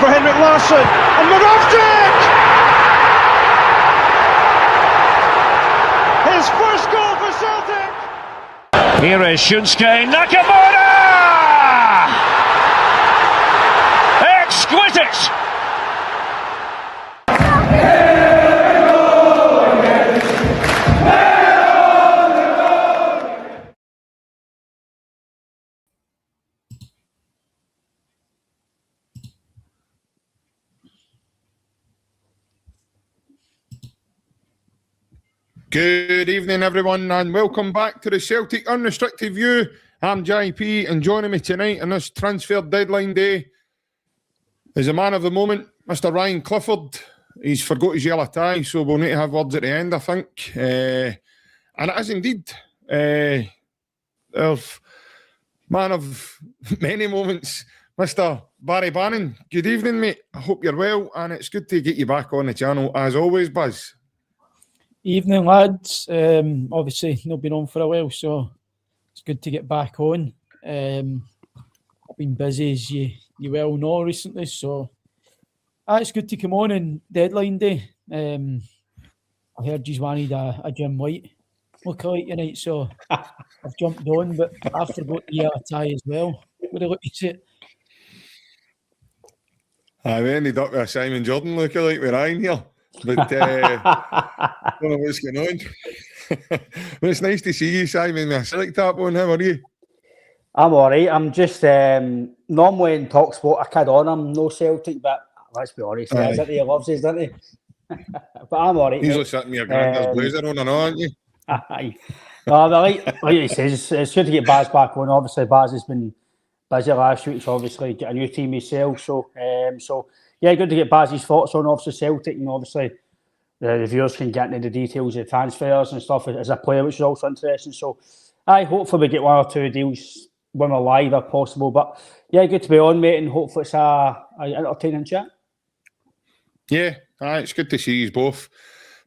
for Henrik Larsson, and Moravcik! His first goal for Celtic! Here is Shunsuke Nakamura! Exquisite! Good evening, everyone, and welcome back to the Celtic Unrestricted View. I'm JP, and joining me tonight on this transfer deadline day is a man of the moment, Mr. Ryan Clifford. He's forgot his yellow tie, so we'll need to have words at the end, I think. And it is indeed our man of many moments, Mr. Barry Bannan. Good evening, mate. I hope you're well, and it's good to get you back on the channel, as always, Buzz. Evening, lads. Obviously, not been on for a while, so it's good to get back on. I've been busy, as you well know, recently, so it's good to come on in deadline day. I heard you wanted a Jim White lookalike tonight, so I've jumped on, but I forgot the yellow tie as well. What do you look at it? We ended up with a Simon Jordan lookalike with Ryan here. But I don't know what's going on. But it's nice to see you, Simon, with a select tap on. How are you? I'm all right. I'm just normally in TalkSport, I kid on. I'm no Celtic, but let's be honest, he loves us, doesn't he? But I'm all right. Usually sitting with your granddad's blazer on and on, aren't you? Aye. No, like he says, it's good to get Baz back on. Obviously, Baz has been busy last week, so obviously get a new team himself. So, yeah, good to get Baz's thoughts on obviously Celtic, and obviously the viewers can get into the details of the transfers and stuff as a player, which is also interesting. So, hopefully we get one or two deals when we're live if possible. But yeah, good to be on, mate, and hopefully it's a entertaining chat. Yeah, it's good to see you both.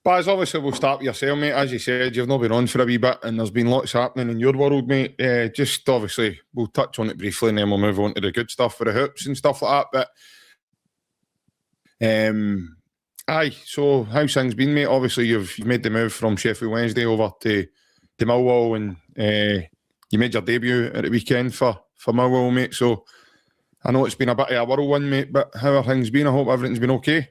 Baz, obviously we'll start with yourself, mate. As you said, you've not been on for a wee bit, and there's been lots happening in your world, mate. Just obviously we'll touch on it briefly, and then we'll move on to the good stuff for the hoops and stuff like that. But so how's things been, mate? Obviously you've made the move from Sheffield Wednesday over to Millwall, and you made your debut at the weekend for Millwall, mate. So I know it's been a bit of a whirlwind, mate, but how have things been? I hope everything's been okay.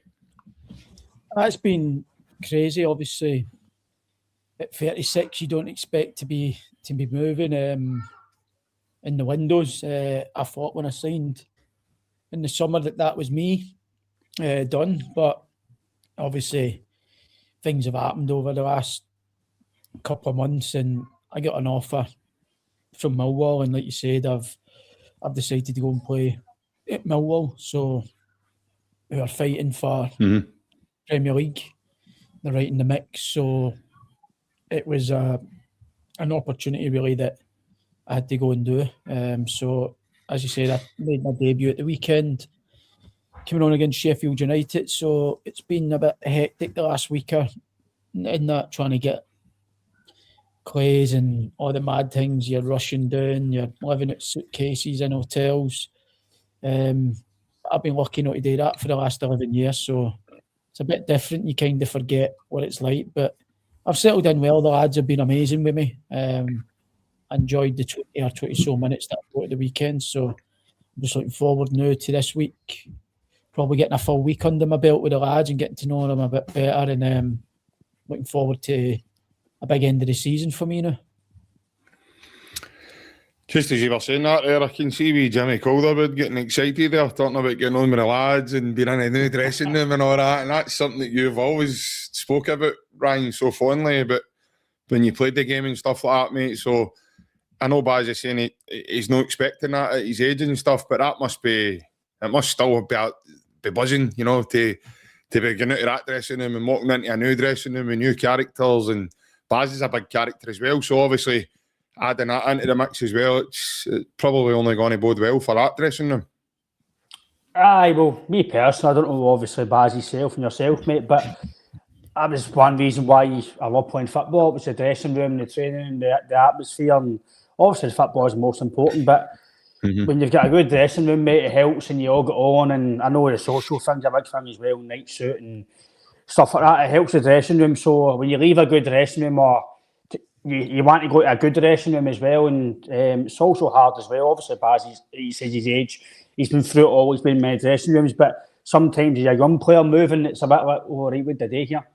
It's been crazy, obviously. At 36, you don't expect to be moving in the windows. I thought when I signed in the summer that was me done, but obviously things have happened over the last couple of months, and I got an offer from Millwall, and like you said, I've decided to go and play at Millwall. So we are fighting for Premier League. They're right in the mix, so it was an opportunity really that I had to go and do. So as you said, I made my debut at the weekend, coming on against Sheffield United. So it's been a bit hectic the last week in that, trying to get clays and all the mad things. You're rushing down, you're living at suitcases in hotels. I've been lucky not to do that for the last 11 years, so it's a bit different. You kind of forget what it's like, but I've settled in well. The lads have been amazing with me. I enjoyed the 20 or 20 so minutes that I got at the weekend, so I'm just looking forward now to this week, probably getting a full week under my belt with the lads and getting to know them a bit better, and looking forward to a big end of the season for me now. Just as you were saying that there, I can see wee Jimmy Calderwood getting excited there, talking about getting on with the lads and being in a new dressing room and all that, and that's something that you've always spoke about, Ryan, so fondly about when you played the game and stuff like that, mate. So I know Baz is saying he's not expecting that at his age and stuff, but that must still be buzzing, you know, to be getting out of that dressing room and walking into a new dressing room with new characters, and Baz is a big character as well, so obviously adding that into the mix as well, it's probably only going to bode well for that dressing room. Aye, well, me personally, I don't know obviously Baz yourself and yourself, mate, but that was one reason why I love playing football. It was the dressing room, the training, the atmosphere, and obviously the football is most important, but when you've got a good dressing room, mate, it helps and you all get on. And I know the social thing's a big thing as well, night suit and stuff like that. It helps the dressing room. So when you leave a good dressing room, or you want to go to a good dressing room as well, and it's also hard as well. Obviously, Baz, he says his age, he's been through it all, he's been in many dressing rooms, but sometimes as a young player moving, it's a bit like, oh, right, what did I do here?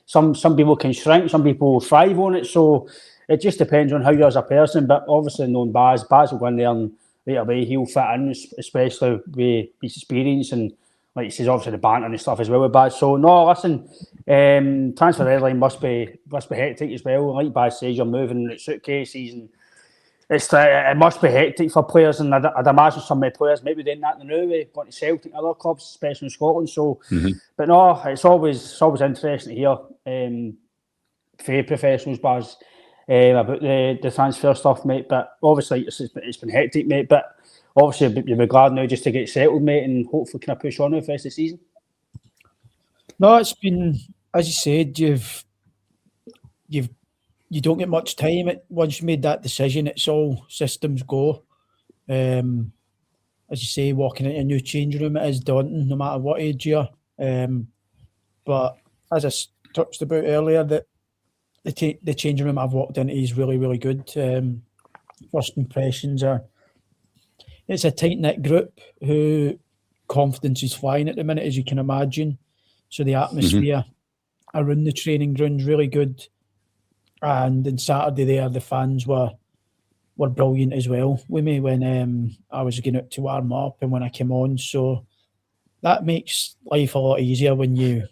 Some people can shrink, some people thrive on it, so it just depends on how you are as a person. But obviously, knowing Baz will go in there and right away he'll fit in, especially with his experience and, like he says, obviously the banter and stuff as well with Baz. So no, listen, transfer deadline must be hectic as well. Like Baz says, you're moving suitcases and it must be hectic for players, and I'd imagine some players maybe doing that now, going to Celtic and other clubs, especially in Scotland. So, but no, it's always interesting to hear for professionals, Baz, about the transfer stuff, mate. But obviously it's been hectic, mate. But obviously you'll be glad now just to get settled, mate, and hopefully can I push on with the rest of the season. No, it's been, as you said, you don't get much time. Once you made that decision, it's all systems go. As you say, walking into a new changing room, it is daunting, no matter what age you are. But as I touched about earlier, that the changing room I've walked into is really, really good. First impressions are, it's a tight-knit group who confidence is flying at the minute, as you can imagine. So the atmosphere around the training ground's really good. And on Saturday there, the fans were brilliant as well with me when I was going out to warm up and when I came on. So that makes life a lot easier when you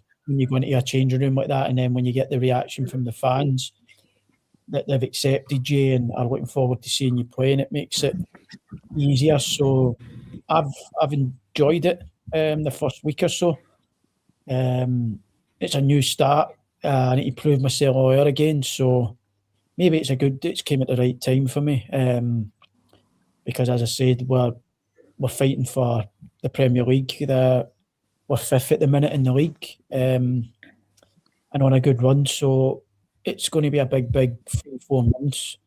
go into a changing room like that, and then when you get the reaction from the fans that they've accepted you and are looking forward to seeing you playing, it makes it easier. So I've enjoyed it the first week or so. It's a new start. I need to prove myself all over again, so maybe it's came at the right time for me, because as I said, we're fighting for the Premier League. We're fifth at the minute in the league, and on a good run. So it's going to be a big 3-4 months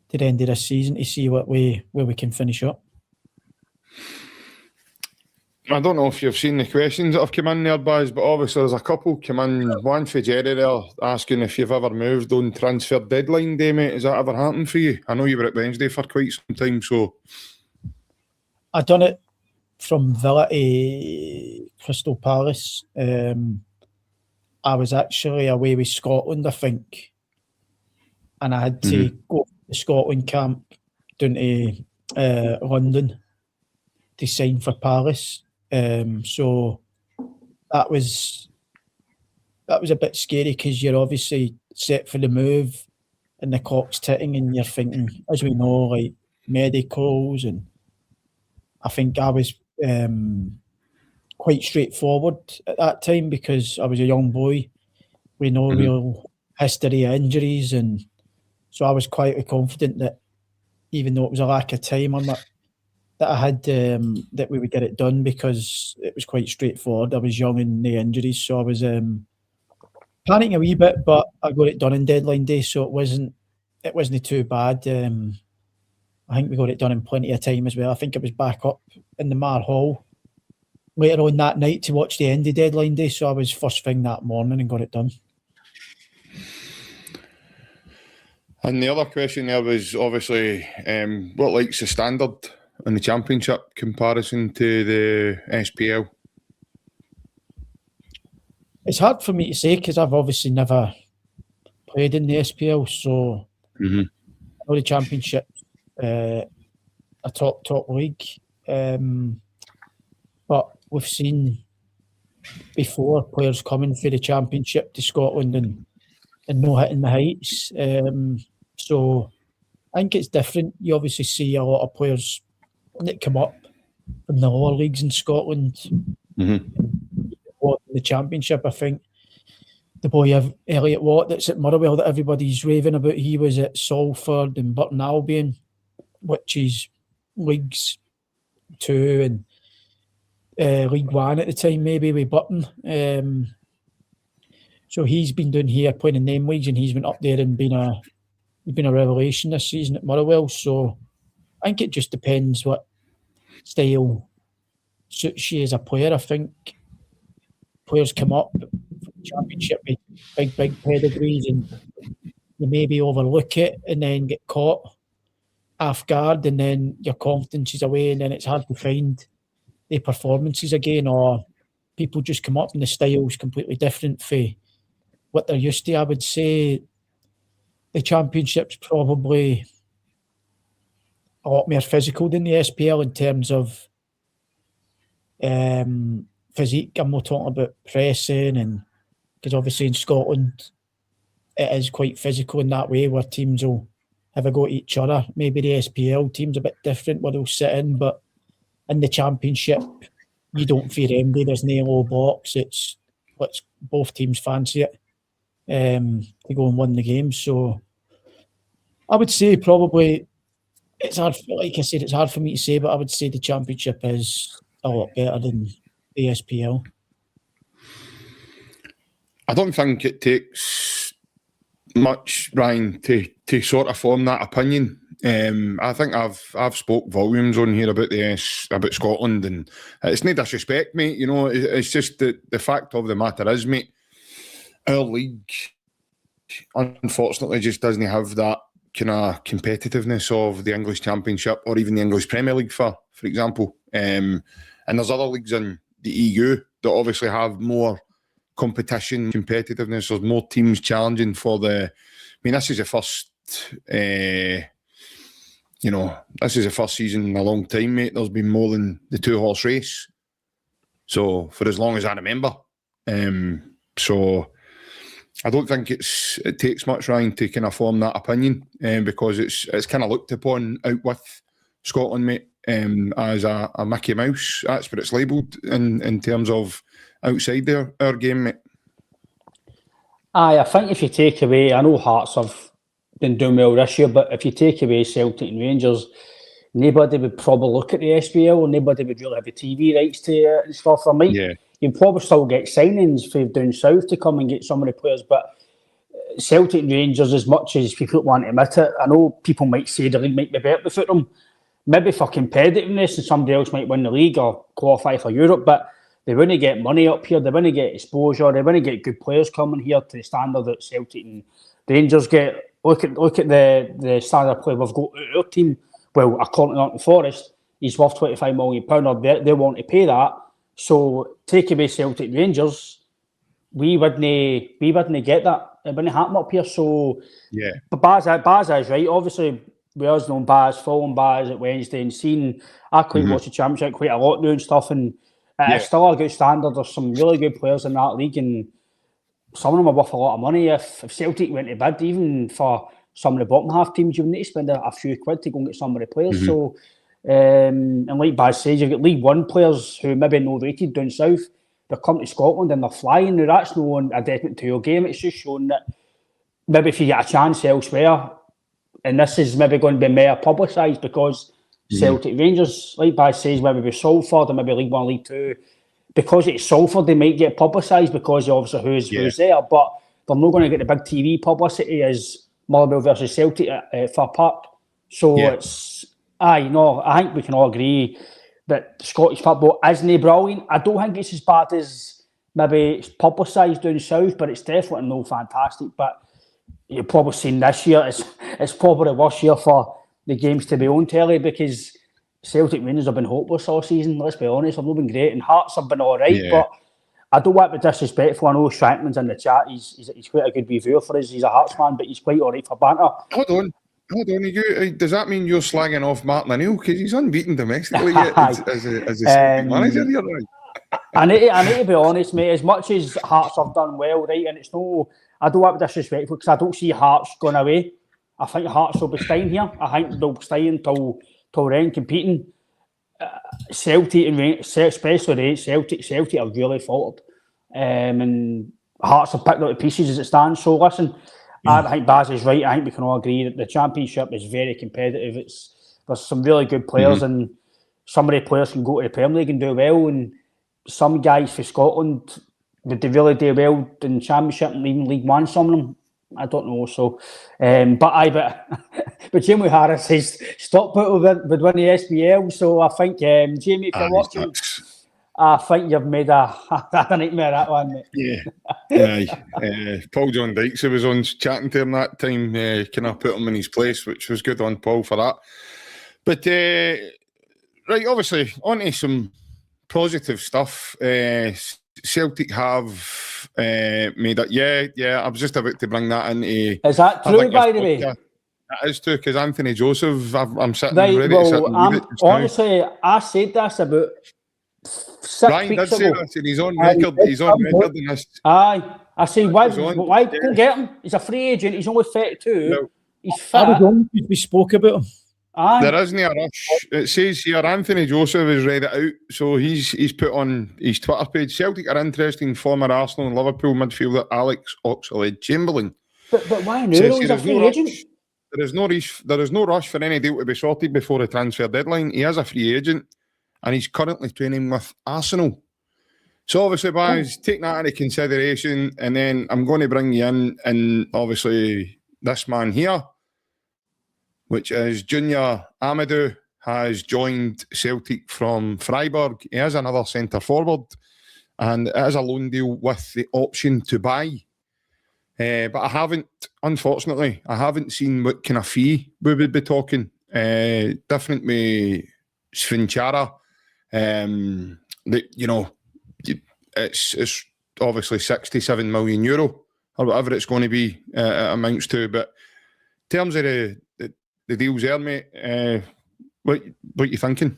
to the end of the season to see where we can finish up. I don't know if you've seen the questions that have come in there, Baz, but obviously there's a couple come in. One for Jerry there, asking if you've ever moved on transfer deadline day, mate. Has that ever happened for you? I know you were at Wednesday for quite some time, so... I done it from Villa to Crystal Palace. I was actually away with Scotland, I think, and I had to go to the Scotland camp down to London to sign for Palace. So that was a bit scary because you're obviously set for the move and the clock's ticking and you're thinking, as we know, like medicals, and I think I was quite straightforward at that time because I was a young boy with no real history of injuries, and so I was quite confident that even though it was a lack of time on that I had, that we would get it done because it was quite straightforward. I was young and no injuries, so I was panicking a wee bit, but I got it done in deadline day, so it wasn't too bad. I think we got it done in plenty of time as well. I think it was back up in the Mar Hall later on that night to watch the end of deadline day, so I was first thing that morning and got it done. And the other question there was obviously what like's the standard in the Championship comparison to the SPL? It's hard for me to say because I've obviously never played in the SPL, so I know the Championship a top league, but we've seen before players coming for the Championship to Scotland and no hitting the heights, so I think it's different. You obviously see a lot of players that come up from the lower leagues in Scotland. The Championship, I think the boy Elliot Watt that's at Motherwell that everybody's raving about, he was at Salford and Burton Albion, which is Leagues 2 and League 1 at the time, maybe with Burton. So he's been doing here playing in name leagues, and he's been up there and been a revelation this season at Motherwell. So I think it just depends what style suits you as a player. I think players come up from the Championship with big pedigrees and you maybe overlook it and then get caught off guard, and then your confidence is away, and then it's hard to find the performances again, or people just come up and the style's completely different for what they're used to. I would say the Championship's probably a lot more physical than the SPL in terms of physique. I'm not talking about pressing, and because obviously in Scotland it is quite physical in that way, where teams will have a go at each other. Maybe the SPL team's a bit different where they'll sit in, but in the Championship you don't fear anybody. There's no low blocks. It's let's both teams fancy it to go and win the game. So I would say probably it's hard. Like I said, it's hard for me to say, but I would say the Championship is a lot better than the SPL. I don't think it takes much, Ryan, to sort of form that opinion. I think I've spoke volumes on here about about Scotland, and it's no disrespect, mate. You know, it's just the fact of the matter is, mate, our league unfortunately just doesn't have that kind of competitiveness of the English Championship or even the English Premier League, for example. And there's other leagues in the EU that obviously have more competition, competitiveness. There's more teams challenging for the. I mean, this is the first. This is the first season in a long time, mate. There's been more than the 2-horse race. So for as long as I remember, so I don't think it takes much, Ryan, to kind of form that opinion, because it's kind of looked upon out with Scotland, mate, as a Mickey Mouse. That's what it's labelled in terms of outside our game, mate. Aye, I think if you take away, I know Hearts have been doing well this year, but if you take away Celtic and Rangers, nobody would probably look at the SPL, and nobody would really have the TV rights to it and stuff. You'd probably still get signings from down south to come and get some of the players, but Celtic and Rangers, as much as people want to admit it, I know people might say the league might be better without them, maybe for competitiveness, and somebody else might win the league or qualify for Europe, but they wouldn't get money up here, they wouldn't get exposure, they wouldn't get good players coming here to the standard that Celtic and Rangers get. Look at the standard play we've got at our team. Well, according to Nottingham Forest, he's worth £25 million, or they want to pay that. So take away Celtic and Rangers, we wouldn't get that. It wouldn't happen up here. So yeah, but Baz is right. Obviously, we always known Baz, following Baz at Wednesday and seeing I quite watch the Championship quite a lot now and stuff, and it's still a good standard. There's some really good players in that league, and some of them are worth a lot of money. If Celtic went to bid, even for some of the bottom half teams, you would need to spend a few quid to go and get some of the players. So, and like Baz says, you've got League One players who maybe no rated down south. They're coming to Scotland and they're flying. Now, that's no a detriment to your game. It's just showing that maybe if you get a chance elsewhere, and this is maybe going to be more publicised because Celtic Rangers, like Baz says, maybe with Salford and maybe League One, League Two, because it's Salford, they might get publicised because obviously who's there, but they're not going to get the big TV publicity as Motherwell versus Celtic at Fir Park. So it's, I think we can all agree that Scottish football isn't brilliant. I don't think it's as bad as maybe it's publicised down south, but it's definitely no fantastic. But you've probably seen this year, it's probably the worst year for the games to be on telly because Celtic Rangers have been hopeless all season, let's be honest. They've not been great, and Hearts have been all right, but I don't want to be disrespectful. I know Shankman's in the chat, he's quite a good reviewer for us, he's a Hearts fan, but he's quite all right for banter. Hold on. Does that mean you're slagging off Martin Neill? Because he's unbeaten domestically yet as a Celtic manager here, right? I need to be honest, mate, as much as Hearts have done well, right, and it's no, I don't want to be disrespectful because I don't see Hearts going away. I think Hearts will be staying here. I think they'll stay until then competing. Celtic and especially Celtic have really faltered, and Hearts have picked up the pieces as it stands. So listen, I think Baz is right. I think we can all agree that the Championship is very competitive. There's some really good players, and some of the players can go to the Premier League and do well, and some guys for Scotland would they really do well in the Championship and even League One. Some of them I don't know. So, but Jamie Harris says Stockport would win the SPL. So I think Jamie, if you're watching, I think you've made a nightmare that one, mate. Yeah. Paul John Dykes, who was on chatting to him that time, kind of put him in his place, which was good on Paul for that. But right, obviously, on to some positive stuff. Celtic have made it. Yeah. I was just about to bring that into. Is that true, by the way? That is true, because Anthony Joseph, I'm sitting right, ready to sit and read it. Honestly, I said this about 6 Ryan weeks did say ago. that, and he's on record. He's on record in this. Aye, I say, why go get him? He's a free agent. He's only 32. No. He's fit. I was on, we spoke about him. Aye. There isn't a rush. It says here Anthony Joseph has read it out, so he's put on his Twitter page. Celtic are interested in former Arsenal and Liverpool midfielder Alex Oxlade-Chamberlain. But why now? He's a free agent. There is no rush for any deal to be sorted before the transfer deadline. He is a free agent, and he's currently training with Arsenal. So obviously, boys, take that into consideration, and then I'm going to bring you in, and obviously this man here, which is Junior Amadu, has joined Celtic from Freiburg. He is another centre forward, and it is a loan deal with the option to buy. But unfortunately, I haven't seen what kind of fee we would be talking. Different with Cvancara. It's obviously €67 million or whatever it's going to be, amounts to. But in terms of the deals there, mate, what you thinking?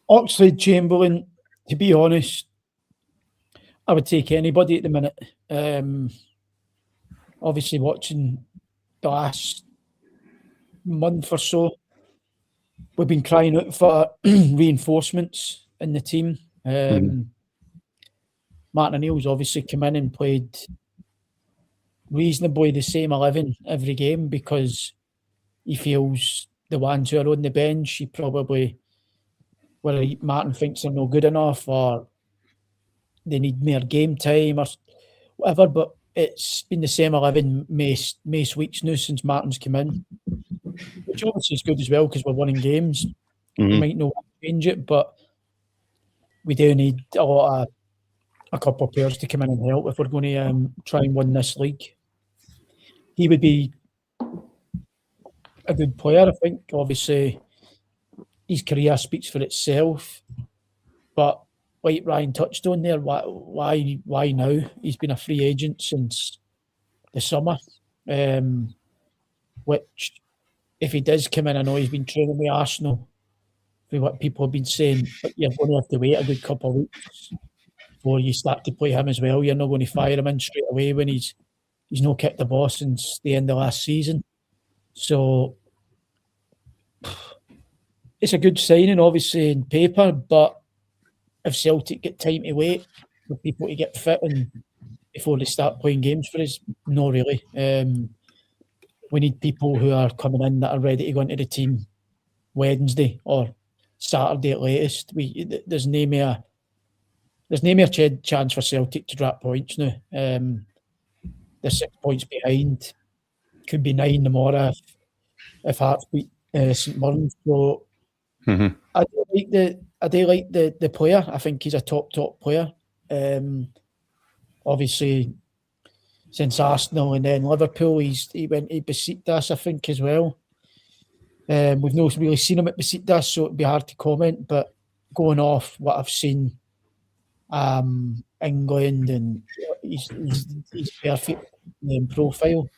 Oxlade-Chamberlain, to be honest, I would take anybody at the minute. Obviously, watching the last month or so, we've been crying out for reinforcements in the team. Martin O'Neill's obviously come in and played reasonably the same 11 every game because he feels the ones who are on the bench, he probably, whether Martin thinks they're not good enough or they need more game time or whatever, but it's been the same 11 most weeks now since Martin's come in, which obviously is good as well because we're winning games. We might not change it, but we do need a couple of players to come in and help if we're going to try and win this league. He would be a good player, I think. Obviously, his career speaks for itself, but like Ryan touched on there, why now? He's been a free agent since the summer, which, if he does come in, I know he's been training with Arsenal, for what people have been saying, but you're going to have to wait a good couple of weeks before you start to play him as well. You're not going to fire him in straight away when he's not kicked the ball since the end of last season. So it's a good signing, obviously, in paper, but if Celtic get time to wait for people to get fit and before they start playing games for us, no, really. We need people who are coming in that are ready to go into the team Wednesday or Saturday at latest. There's no more chance for Celtic to drop points now. They're 6 points behind. Could be 9 tomorrow if Hearts beat St Mirren. So I do like the player. I think he's a top player. Obviously, since Arsenal and then Liverpool, he went to Besiktas, I think, as well. We've not really seen him at Besiktas, so it'd be hard to comment. But going off what I've seen, England, and he's perfect profile.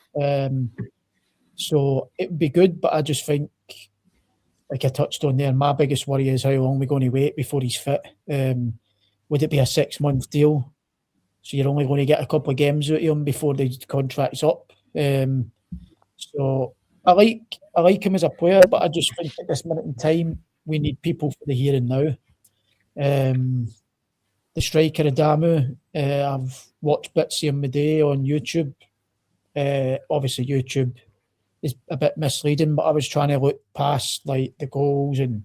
So it would be good, but I just think, like I touched on there, my biggest worry is how long we're going to wait before he's fit. Would it be a 6-month deal? So you're only going to get a couple of games out of him before the contract's up. So I like him as a player, but I just think at this minute in time, we need people for the here and now. The striker Adamu, I've watched bits of him today on YouTube. Obviously, YouTube is a bit misleading, but I was trying to look past like the goals, and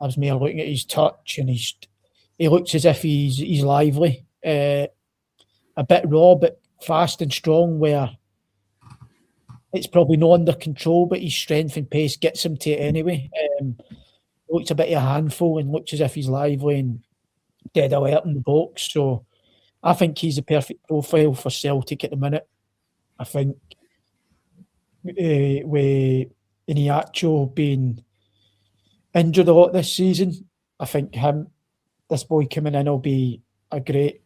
I was more looking at his touch, and he looks as if he's lively. A bit raw, but fast and strong where it's probably not under control, but his strength and pace gets him to it anyway. Looks a bit of a handful and looks as if he's lively and dead alert in the box. So I think he's the perfect profile for Celtic at the minute. I think with Iniacho being injured a lot this season, I think this boy coming in will be a great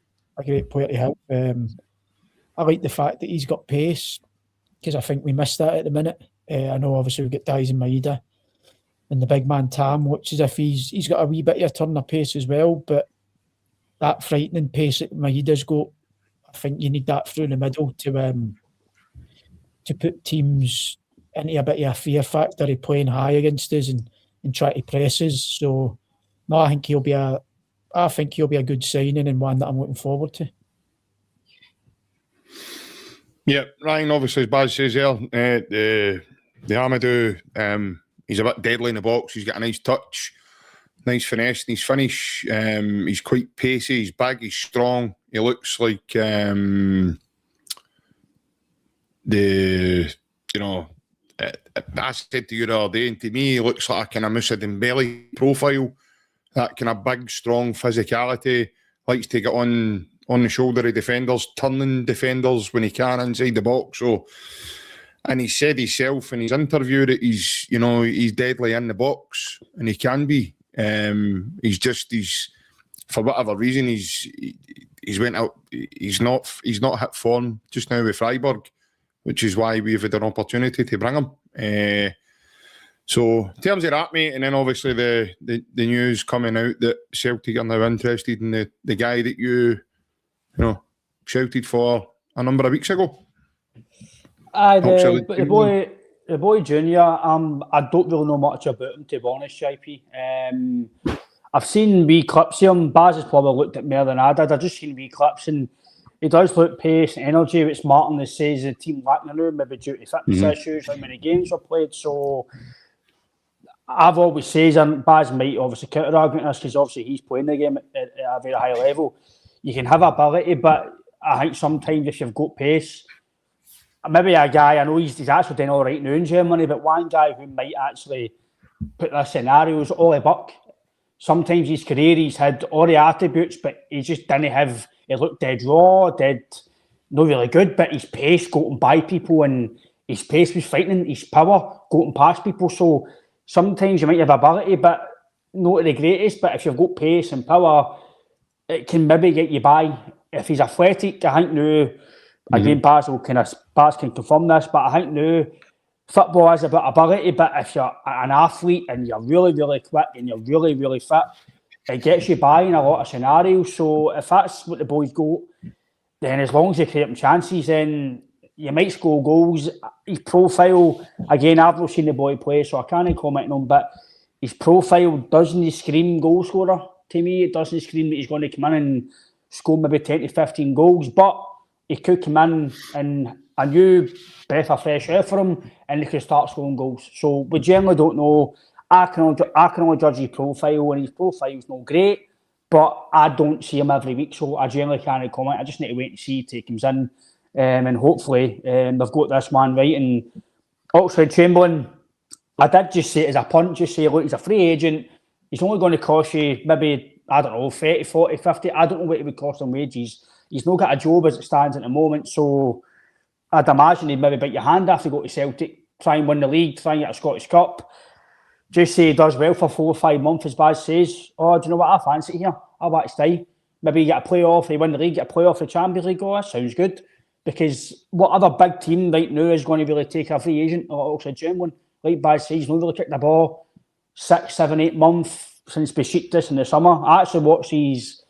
player to help. I like the fact that he's got pace because I think we missed that at the minute. I know obviously we've got Dies and Maeda and the big man Tam, which is if he's got a wee bit of a turn of pace as well, but that frightening pace that Maeda's got, I think you need that through the middle to put teams into a bit of a fear factor of playing high against us and try to press us. So no, I think he'll be a good signing and one that I'm looking forward to. Yeah, Ryan, obviously, as Baz says there, the Amadu, he's a bit deadly in the box. He's got a nice touch, nice finesse, nice finish. He's quite pacey, he's big, he's strong. He looks like I said to you the other day, and to me, he looks like a kind of Moussa Dembele profile. That kind of big, strong physicality, likes to get on the shoulder of defenders, turning defenders when he can inside the box. So, and he said himself in his interview that he's deadly in the box, and he can be. He's for whatever reason he's went out. He's not hit form just now with Freiburg, which is why we've had an opportunity to bring him. So in terms of that, mate, and then obviously the news coming out that Celtic are now interested in the guy that you shouted for a number of weeks ago. The boy Junior. I don't really know much about him, to be honest, JP. I've seen wee clips of him. Baz has probably looked at more than I did. I've just seen wee clips, and he does look pace and energy, which Martin says the team lacking now, maybe due to fitness issues, how many games are played. So I've always said, and Baz might obviously counter-argument this because obviously he's playing the game at a very high level. You can have ability, but I think sometimes if you've got pace, maybe a guy, I know he's actually doing all right now in Germany, but one guy who might actually put this scenario is Ollie Buck. Sometimes his career, he's had all the attributes, but he just didn't have, he looked dead raw, not really good, but his pace going by people and his pace was frightening, his power going past people. So sometimes you might have ability, but not the greatest, but if you've got pace and power, it can maybe get you by. If he's athletic, I think now, again, Baz can confirm this, but I think now football has a bit of ability, but if you're an athlete and you're really, really quick and you're really, really fit, it gets you by in a lot of scenarios. So if that's what the boys go, then as long as you create chances, then you might score goals. His profile, again, I've not seen the boy play, so I can't comment on him, but his profile doesn't scream goal scorer to me. It doesn't scream that he's going to come in and score maybe 10 to 15 goals, but he could come in and a new breath of fresh air for him and he could start scoring goals. So we generally don't know. I can only judge his profile, and his profile's not great, but I don't see him every week, so I generally can't comment. I just need to wait and see till he comes in, and hopefully they've got this man right. And Oxlade-Chamberlain, I did just say it as a punt, just say, look, he's a free agent. He's only going to cost you maybe, I don't know, 30, 40, 50. I don't know what it would cost him wages. He's not got a job as it stands at the moment, so I'd imagine he'd maybe bite your hand after go to Celtic, try and win the league, try and get a Scottish Cup. Just say he does well for 4 or 5 months, as Baz says. Oh, do you know what? I fancy it here. I want to stay. Maybe you get a playoff, they win the league, get a playoff for the Champions League. Oh, that sounds good. Because what other big team right now is going to really take a free agent or Oxlade-Chamberlain? Like Baz says, he's not really kicked the ball 6, 7, 8 months since Besiktas in the summer. I actually watched his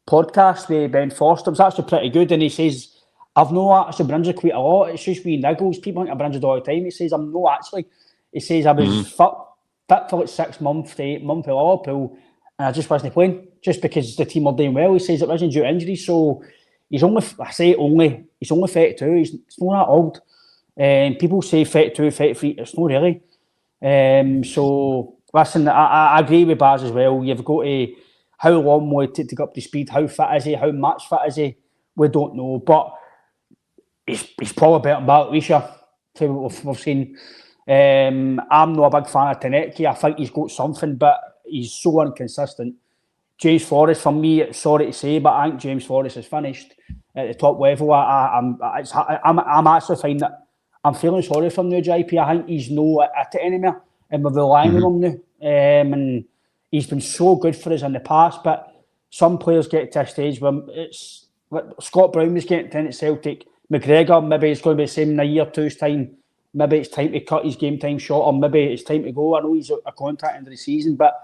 podcast with Ben Foster. It was actually pretty good, and he says, I've not actually been injured quite a lot. It's just wee niggles. People think I've been injured all the time. He says, I'm not actually. He says, I was fit for like 6 months to 8 months with Liverpool, and I just wasn't playing just because the team were doing well. He says it wasn't due to injury. So he's only, he's only 32. He's not that old. People say 32, 33. It's not really. So listen, I agree with Baz as well. You've got to, how long will it take to get up to speed? How fit is he? How match fit is he? We don't know. But he's probably better than Bartlisha, to what we've seen. I'm not a big fan of Tanecki. I think he's got something, but he's so inconsistent. James Forrest, for me, sorry to say, but I think James Forrest is finished at the top level. I'm actually finding that I'm feeling sorry for him now, JP. I think he's no at it anymore, and we're relying on him now. And he's been so good for us in the past, but some players get to a stage where it's like Scott Brown was getting to at Celtic. McGregor, maybe it's going to be the same in a year or two's time. Maybe it's time to cut his game time short, or maybe it's time to go. I know he's a contract end of the season, but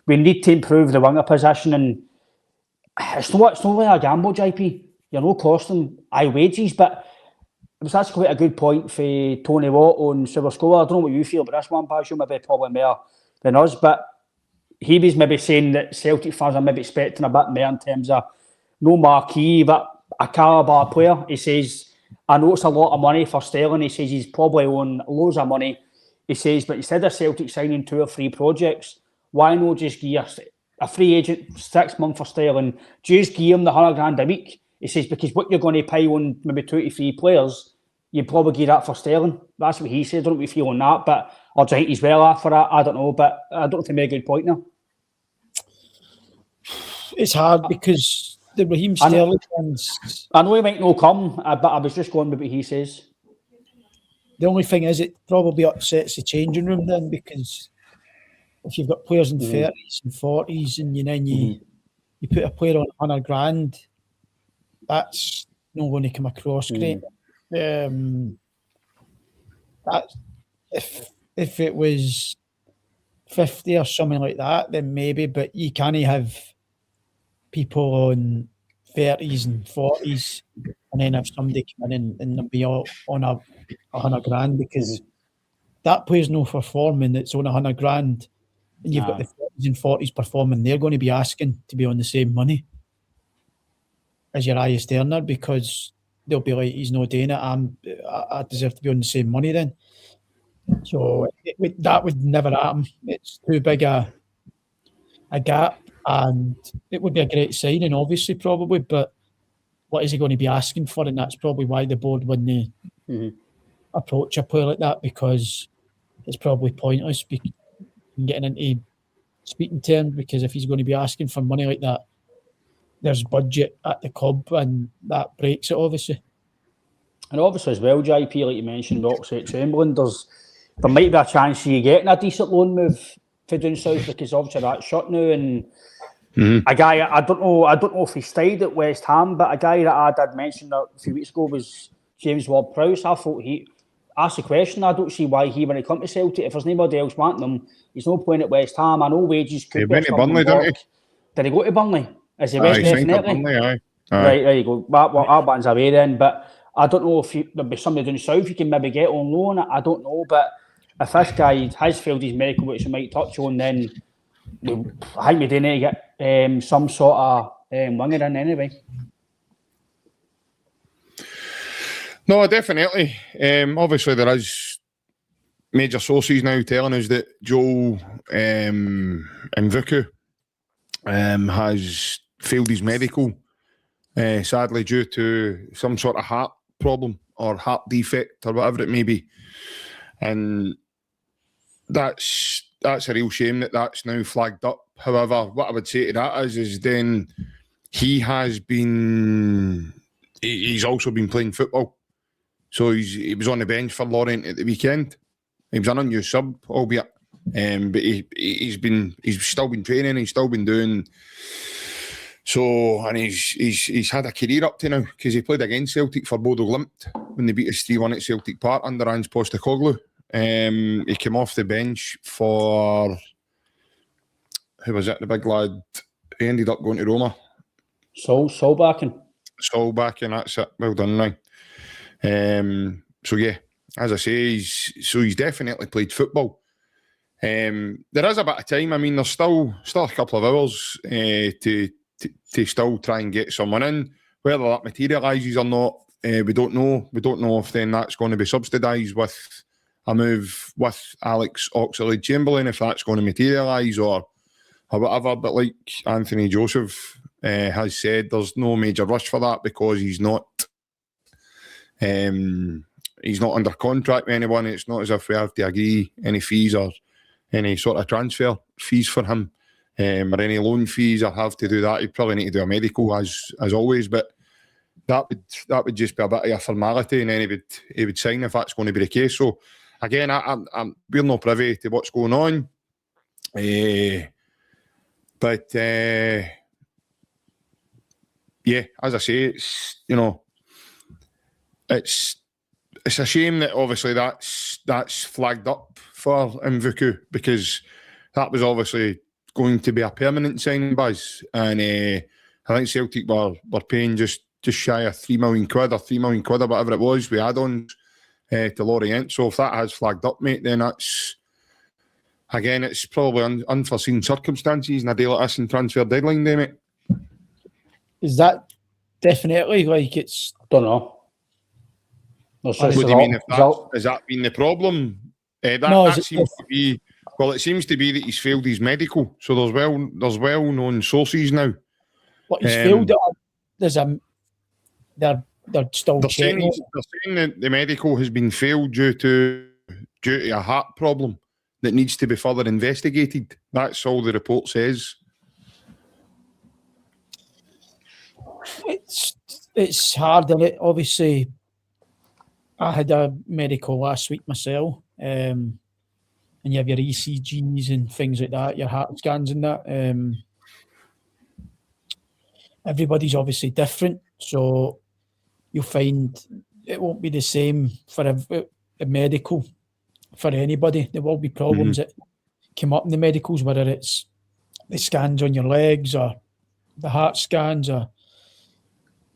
we need to improve the winger position, and it's not really a gamble, JP. You're not costing high wages, but it was actually quite a good point for Tony Watt on Silver Score. I don't know what you feel, but this one, Passion, maybe probably more than us, but he was maybe saying that Celtic fans are maybe expecting a bit more in terms of no marquee, but a calibre player. He says, I know it's a lot of money for Sterling. He says he's probably on loads of money. He says, but instead of Celtic signing 2 or 3 projects, why not just give a free agent 6 months for Sterling, just give him the $100,000 a week? He says, because what you're going to pay on maybe 2 to 3 players, you'd probably give that for Sterling. That's what he said. I don't know what you feel on that, but or do you think he's well off for that? I don't know, but I don't think he made a good point now. It's hard because the Raheem Sterling fans... I know he might not come, but I was just going with what he says. The only thing is it probably upsets the changing room then, because if you've got players in 30s and 40s and then you put a player on $100,000, that's not going to come across great. That if it was 50 or something like that, then maybe, but you can't have people on 30s and 40s and then have somebody come in and they'll be all on $100,000, because that player's no performing that's on $100,000, and you've got the 30s and 40s performing. They're going to be asking to be on the same money as your highest earner, because they'll be like, he's not doing it, I deserve to be on the same money then. So that would never happen. It's too big a gap, and it would be a great signing, obviously, probably, but what is he going to be asking for? And that's probably why the board wouldn't approach a player like that, because it's probably pointless getting into speaking terms, because if he's going to be asking for money like that, there's budget at the club, and that breaks it, obviously. And obviously as well, JP, like you mentioned, Oxford Chamberlain, there might be a chance of you getting a decent loan move to down south, because obviously that's shut now, and a guy, I don't know if he stayed at West Ham, but a guy that I did mention a few weeks ago was James Ward-Prowse. I thought he asked the question, I don't see why he, when he come to Celtic, if there's nobody else wanting him, he's no point at West Ham. I know wages could be... He went to Burnley, didn't he? Did he go to Burnley? Is he West, definitely? Burnley, aye. Right, there you go. That one's away then, but I don't know if there'll be somebody down south you can maybe get on loan. I don't know, but if this guy has failed his medical, which we might touch on, then I think we do need to get some sort of winger in anyway. No, definitely. Obviously, there is major sources now telling us that Joe Mvuku has failed his medical, sadly due to some sort of heart problem or heart defect or whatever it may be. And that's a real shame that that's now flagged up. However, what I would say to that is then he's also been playing football. So he was on the bench for Lorient at the weekend. He was an unused sub, albeit, but he's still been training. He's still been doing so, and he's had a career up to now, because he played against Celtic for Bodo Glimt when they beat us 3-1 at Celtic Park under Ange Postecoglou. He came off the bench for, who was it? The big lad. He ended up going to Roma. Solbakken, that's it. Well done, now. So yeah, as I say, he's definitely played football. There is a bit of time. I mean, there's still a couple of hours to still try and get someone in. Whether that materialises or not, we don't know. We don't know if then that's going to be subsidised with a move with Alex Oxlade-Chamberlain, if that's going to materialise or whatever. But like Anthony Joseph has said, there's no major rush for that, because he's not He's not under contract with anyone. It's not as if we have to agree any fees or any sort of transfer fees for him, or any loan fees or have to do that. He'd probably need to do a medical as always, but that would just be a bit of a formality, and then he would sign if that's going to be the case. So again, we're not privy to what's going on, but yeah, as I say, it's it's a shame that obviously that's flagged up for Mvuku, because that was obviously going to be a permanent signing, Buzz, and I think Celtic were paying just shy of £3 million or £3 million or whatever it was with add-ons to Lorient. So if that has flagged up, mate, then it's probably unforeseen circumstances in a day like this in transfer deadline day, mate. Is that definitely like it's? Don't know. What do you mean? Has that been the problem? That seems to be. Well, it seems to be that he's failed his medical. So there's well-known sources now. What he's failed it? They're still checking. They're saying that the medical has been failed due to a heart problem that needs to be further investigated. That's all the report says. It's hard, isn't it? Obviously, I had a medical last week myself, and you have your ECGs and things like that, your heart scans and that. Everybody's obviously different, so you'll find it won't be the same for a medical for anybody. There will be problems that come up in the medicals, whether it's the scans on your legs or the heart scans or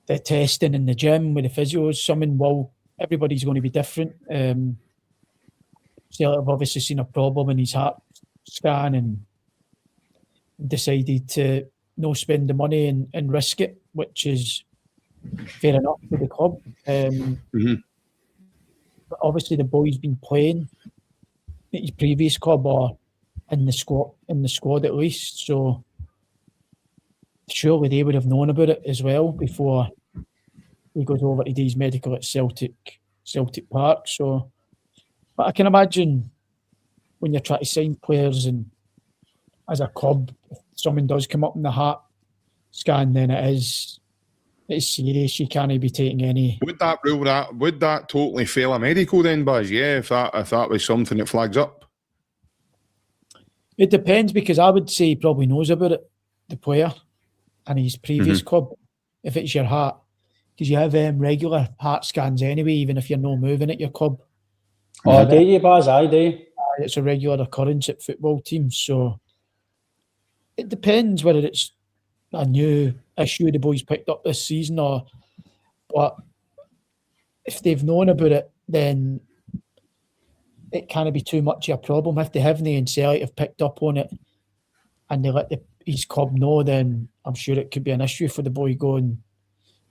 the testing in the gym with the physios. Everybody's going to be different. So I've obviously seen a problem in his heart scan and decided to no spend the money and risk it, which is fair enough for the club. But obviously the boy's been playing at his previous club or in the squad at least. So surely they would have known about it as well before he goes over to do his medical at Celtic Park. So, but I can imagine when you're trying to sign players and as a club, if someone does come up in the heart scan, then it's serious. You can't be taking any. Would that totally fail a medical then, Buzz? Yeah, if that was something that flags up. It depends, because I would say he probably knows about it, the player, and his previous club. If it's your heart, because you have regular heart scans anyway, even if you're not moving at your club. Oh, do you, Buzz? I do. It's a regular occurrence at football teams, so it depends whether it's a new issue the boys picked up this season, but if they've known about it, then it can't be too much of a problem. If they haven't and Celtic have picked up on it and they let his club know, then I'm sure it could be an issue for the boy going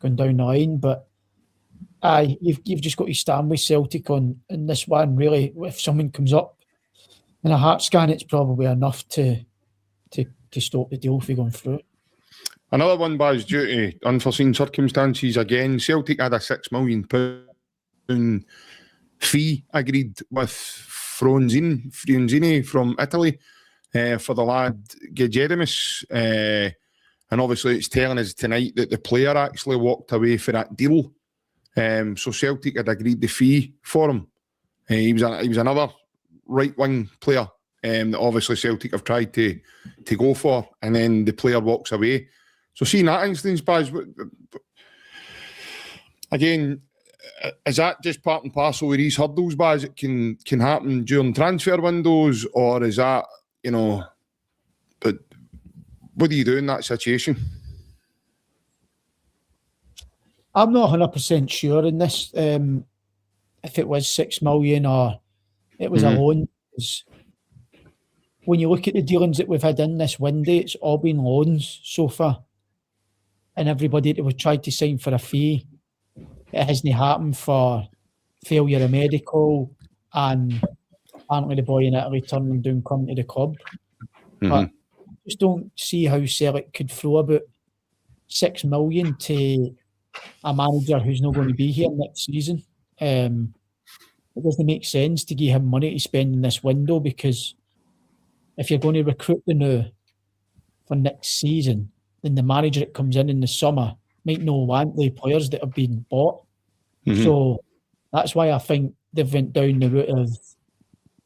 down the line. But you've just got to stand with Celtic in this one, really. If someone comes up in a heart scan, it's probably enough to stop the deal from going through. Another one, Baz, due to unforeseen circumstances again, Celtic had a £6 million fee agreed with Fronzini from Italy for the lad Gejedimus. And obviously it's telling us tonight that the player actually walked away for that deal. So Celtic had agreed the fee for him. He was another right-wing player that obviously Celtic have tried to go for, and then the player walks away. So seeing that instance, Baz, again, is that just part and parcel with these hurdles, Baz? It can happen during transfer windows, or is that, but what do you do in that situation? I'm not 100% sure in this, if it was 6 million or it was a loan. When you look at the dealings that we've had in this window, it's all been loans so far. And everybody that we've tried to sign for a fee, it hasn't happened for failure of medical, and apparently the boy in Italy turning down coming to the club. But I just don't see how Celtic could throw about 6 million to a manager who's not going to be here next season. it doesn't make sense to give him money to spend in this window, because if you're going to recruit the new for next season, then the manager that comes in the summer might not want the players that have been bought. So that's why I think they've went down the route of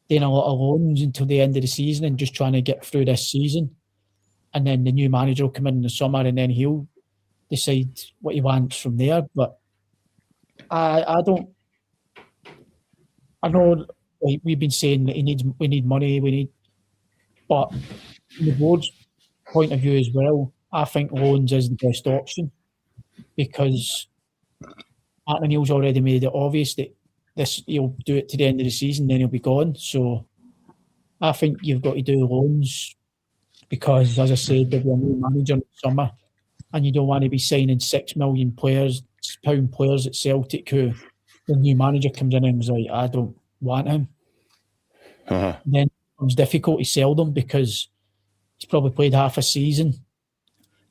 doing a lot of loans until the end of the season and just trying to get through this season. And then the new manager will come in the summer and then he'll decide what he wants from there. But I know, like we've been saying that we need money, but from the board's point of view as well, I think loans is the best option, because Martin Neill's already made it obvious that he'll do it to the end of the season, then he'll be gone. So I think you've got to do loans, because, as I said, there'll be a new manager in the summer, and you don't want to be signing £6 million players at Celtic who the new manager comes in and is like, I don't want him. Then it becomes difficult to sell them, because he's probably played half a season.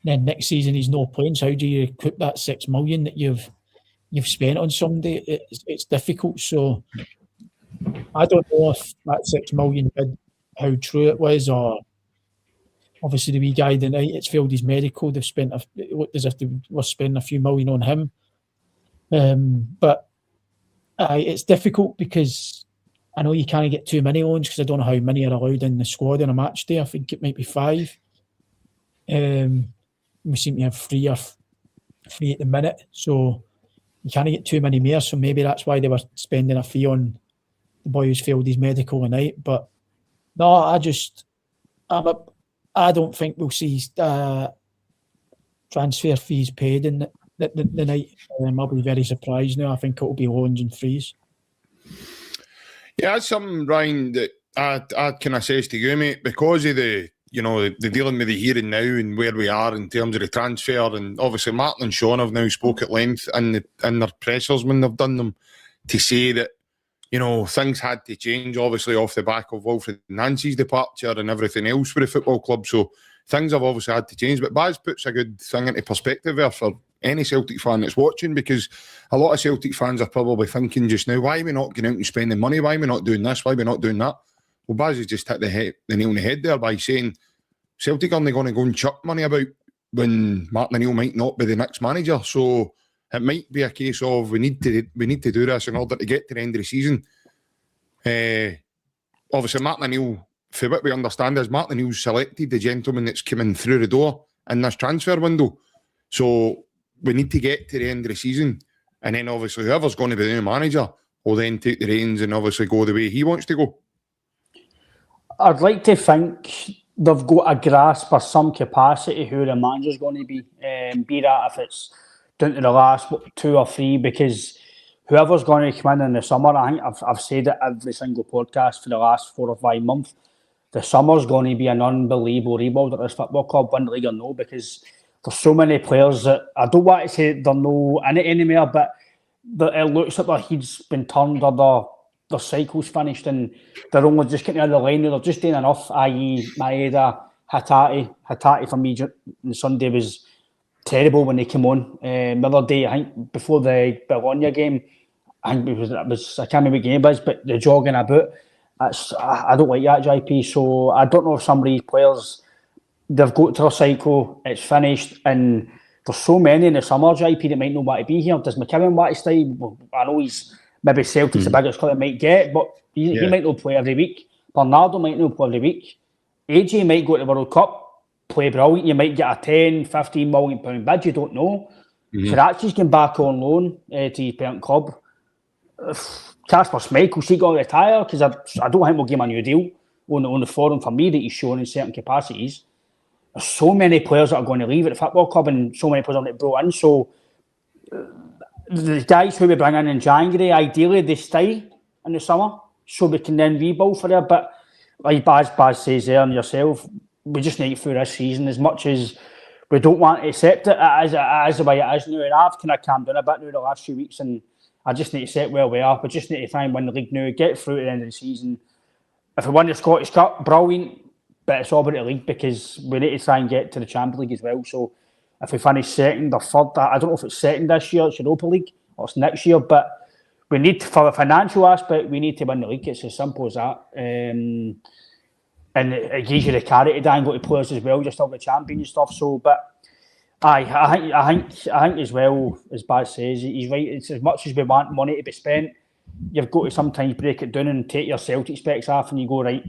Then next season he's not playing. So how do you recoup that £6 million that you've spent on somebody? It's difficult. So I don't know if that £6 million bid, how true it was, or obviously the wee guy tonight, it's failed his medical. They've spent it looked as if they were spending a few million on him. But it's difficult, because I know you can't get too many loans, because I don't know how many are allowed in the squad in a match day. I think it might be 5. We seem to have 3 at the minute, so you can't get too many more. So maybe that's why they were spending a fee on the boy who's failed his medical tonight. But no, I don't think we'll see transfer fees paid in the night. I'll be very surprised now. I think it'll be loans and frees. Yeah, that's something, Ryan, that I kind of says to you, mate, because of the dealing with the here and now and where we are in terms of the transfer. And obviously Martin and Sean have now spoke at length in their pressers when they've done them, to say that, things had to change, obviously, off the back of Wilfred Nancy's departure and everything else with the football club. So things have obviously had to change. But Baz puts a good thing into perspective there for any Celtic fan that's watching, because a lot of Celtic fans are probably thinking just now, why are we not going out and spending money? Why are we not doing this? Why are we not doing that? Well, Baz has just hit the nail on the head there by saying Celtic aren't going to go and chuck money about when Martin O'Neill might not be the next manager. So it might be a case of we need to do this in order to get to the end of the season. Obviously, Martin O'Neill, for what we understand, is Martin O'Neill's selected the gentleman that's coming through the door in this transfer window. So we need to get to the end of the season, and then obviously whoever's going to be the new manager will then take the reins and obviously go the way he wants to go. I'd like to think they've got a grasp or some capacity who the manager's going to be that if it's down to the last 2 or 3, because whoever's going to come in the summer, I think I've said it every single podcast for the last 4 or 5 months, the summer's going to be an unbelievable rebuild at this football club, win the league or no, because there's so many players that I don't want to say they're no in it anymore, but it looks like their head's been turned or their cycle's finished and they're only just getting out of the line. They're just doing enough, i.e. Maeda, Hatate for me on Sunday was terrible when they came on. The other day, I think before the Bologna game, I think it was I can't remember what game it was, but the jogging about, I don't like that, JP. So I don't know if some of these players, they've got to their cycle, it's finished, and there's so many in the summer, JP, that might not want to be here. Does McKibben want to stay? Well, I know he's maybe Celtic's the biggest club it might get, but he might not play every week. Bernardo might not play every week. AJ might go to the World Cup, play brilliant. You might get a 10, 15 million pound bid, you don't know. Sirachi's going back on loan to his parent club. Kasper Schmeichel's he going to retire? Because I don't think we'll give him a new deal on the forum for me that he's shown in certain capacities. There's so many players that are going to leave at the football club and so many players are going to brought in. So the guys who we bring in January, ideally they stay in the summer so we can then rebuild for there. But like Baz says there and yourself, we just need to get through this season. As much as we don't want to accept it as the way it is now. And I've kind of calmed down a bit now the last few weeks and I just need to set where we are. We just need to try and win the league now, get through to the end of the season. If we win the Scottish Cup, brilliant. But it's all about the league because we need to try and get to the Champions League as well. So if we finish second or third, I don't know if it's second this year, it's Europa League, or it's next year, but we need, for the financial aspect, we need to win the league. It's as simple as that. And it gives you the carrot to angle to players as well, just all the champion and stuff. So, but I think as well, as Baz says, he's right. It's as much as we want money to be spent, you've got to sometimes break it down and take your Celtic specs off, and you go, right,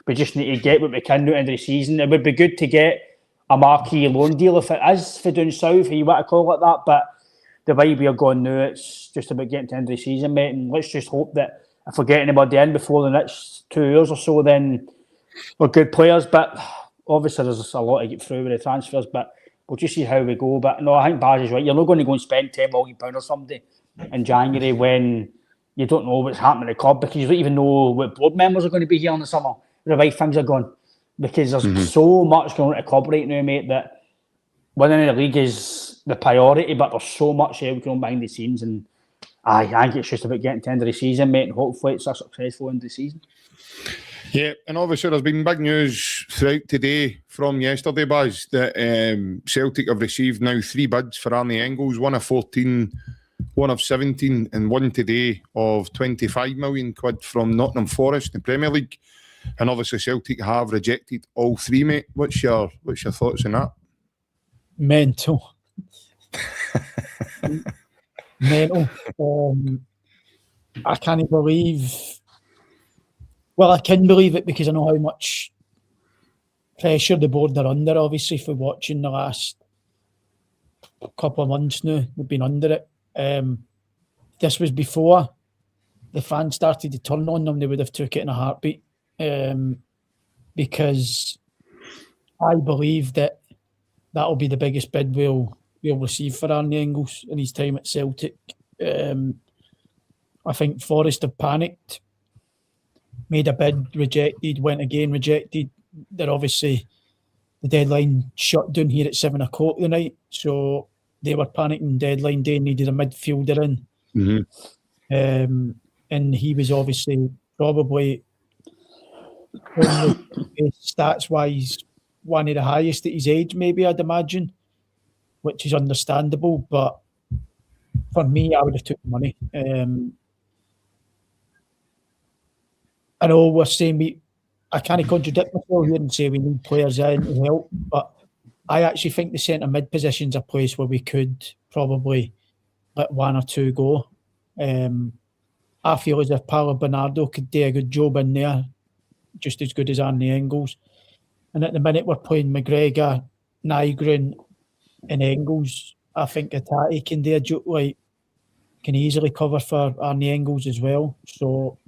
we just need to get what we can at the end of the season. It would be good to get a marquee loan deal if it is for down south, if you want to call it that. But the way we are going now, it's just about getting to the end of the season, mate. And let's just hope that if we get anybody in before the next 2 years or so, then we're good players. But obviously, there's a lot to get through with the transfers. But we'll just see how we go. But no, I think Baz is right. You're not going to go and spend £10 million or something in January when you don't know what's happening at the club, because you don't even know what board members are going to be here in the summer, the way things are going. Because there's so much going on at the club right now, mate, that winning the league is the priority, but there's so much going on behind the scenes. And I think it's just about getting to the end of the season, mate, and hopefully it's a successful end of the season. Yeah, and obviously there's been big news throughout today from yesterday, Baz, that Celtic have received now 3 bids for Arnie Engels, one of 14, one of 17, and one today of 25 million quid from Nottingham Forest in the Premier League. And obviously Celtic have rejected all 3, mate. What's your thoughts on that? Mental. Mental. I can't believe... Well, I can believe it because I know how much pressure the board are under, obviously, for watching the last couple of months now. We've been under it. This was before the fans started to turn on them. They would have took it in a heartbeat. Because I believe that will be the biggest bid we'll receive for Arnie Engels in his time at Celtic. I think Forest have panicked, made a bid, rejected, went again, rejected. They're obviously, the deadline shut down here at 7 o'clock the night, so they were panicking. Deadline day, needed a midfielder in. And he was obviously probably, stats-wise, one of the highest at his age, maybe, I'd imagine, which is understandable. But for me, I would have took the money. I know we're saying I can't contradict myself here and say we need players in to help, but I actually think the centre mid position's a place where we could probably let 1 or 2 go. I feel as if Paolo Bernardo could do a good job in there, just as good as Arnie Engels. And at the minute we're playing McGregor, Nygren and Engels. I think Atati can do a job, can easily cover for Arnie Engels as well. So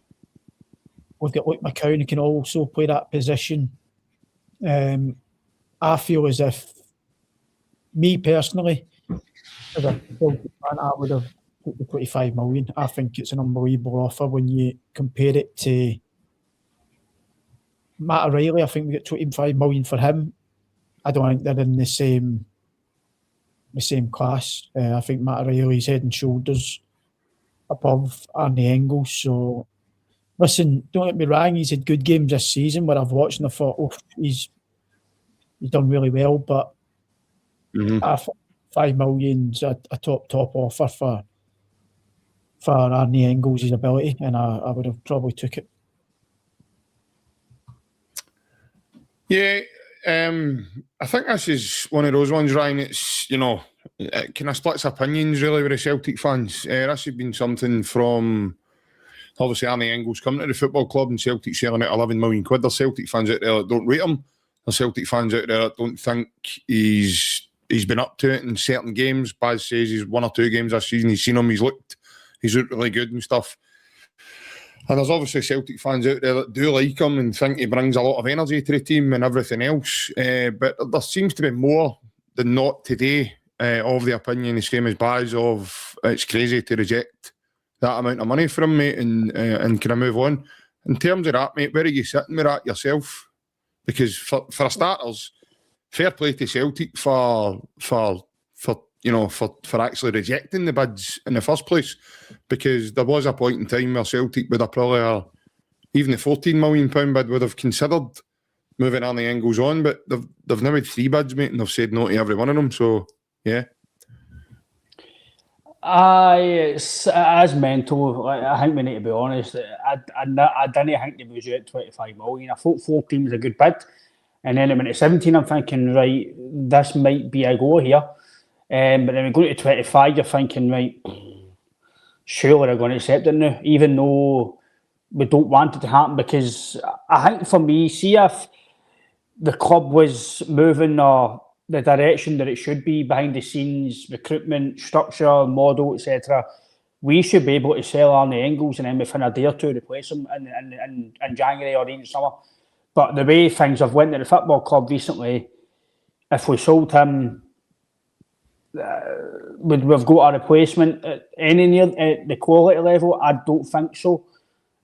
we've got Luke McCown who can also play that position. I feel as if, me personally, as a Celtic fan, I would have took the 25 million. I think it's an unbelievable offer when you compare it to Matt O'Reilly. I think we got 25 million for him. I don't think they're in the same class. I think Matt O'Reilly's head and shoulders above Arnie Engels. So, listen, don't get me wrong, he's had good games this season where I've watched and I thought, he's done really well, but 5 million's a top offer for Arnie Engels' ability, and I would have probably took it. Yeah, I think this is one of those ones, Ryan. It's, it kind of splits opinions really with the Celtic fans. This has been something from, obviously, Arnie Engels coming to the football club and Celtic selling at 11 million quid. There's Celtic fans out there that don't rate him. There's Celtic fans out there that don't think he's been up to it in certain games. Baz says he's 1 or 2 games this season. He's seen him. He's looked really good and stuff. And there's obviously Celtic fans out there that do like him and think he brings a lot of energy to the team and everything else. But there seems to be more than not today of the opinion, the same as Baz, of it's crazy to reject that amount of money for him, mate, and can I move on? In terms of that, mate, where are you sitting with that yourself? Because for starters, fair play to Celtic for actually rejecting the bids in the first place, because there was a point in time where Celtic would have probably, even the £14 million bid would have considered moving Arnie Engels on, but they've now had 3 bids, mate, and they've said no to every one of them. So, yeah. It's as mental. Like, I think we need to be honest. I didn't think they was out 25 million. I thought 14 was a good bid, and then it went to 17. I'm thinking, right, this might be a go here. But then we go to 25. You're thinking, right, surely they're going to accept it now, even though we don't want it to happen. Because I think for me, see if the club was moving the direction that it should be behind the scenes, recruitment, structure, model, etc., we should be able to sell Arnie Engels and then within a day or two replace him in January or in the summer. But the way things have went at the football club recently, if we sold him, would we've got a replacement at any near at the quality level? I don't think so.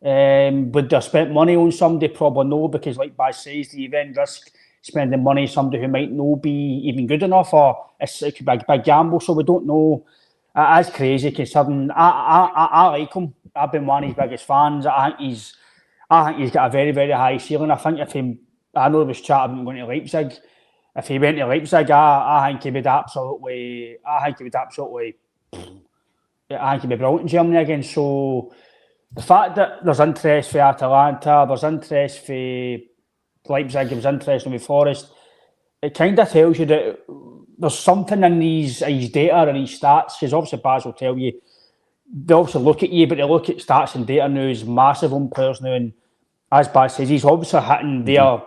Would they spend money on somebody? Probably no, because like Baz says, do you then risk spending money on somebody who might not be even good enough, or it could be a big gamble? So we don't know. It is crazy considering I like him. I've been one of his biggest fans. I think he's got a very, very high ceiling. I think I know there was chat about going to Leipzig. If he went to Leipzig, I think he'd be absolutely. I think he'd be brilliant in Germany again. So the fact that there's interest for Atalanta, there's interest for Leipzig, there was interest in Forest, it kind of tells you that there's something in his data and his stats. Because obviously Baz will tell you, they obviously look at you, but they look at stats and data now is massive on players now. And as Baz says, he's obviously hitting their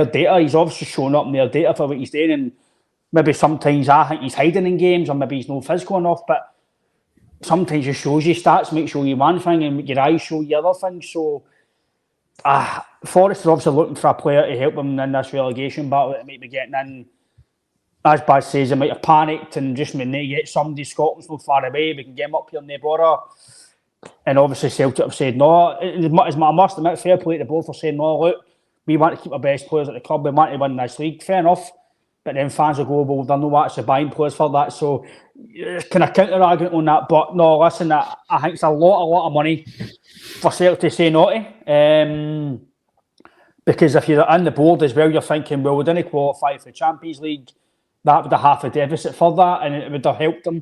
data. He's obviously showing up in their data for what he's doing. And maybe sometimes I think he's hiding in games, or maybe he's no physical enough, but sometimes it shows you stats, make sure you one thing, and your eyes show you other things. So Forest are obviously looking for a player to help them in this relegation battle that they might be getting in. As Baz says, they might have panicked and just when they get somebody, Scotland's not far away, we can get them up here in the border. And obviously Celtic have said no. As I must admit, fair play to the both for saying no, look, we want to keep our best players at the club, we want to win this league. Fair enough. But then fans will go, well, they're not actually buying players for that. So can I counter argument on that? But no, listen, I think it's a lot of money for Celtic to say no to. Because if you're on the board as well, you're thinking, well, we didn't qualify for the Champions League. That would have half a deficit for that, and it would have helped them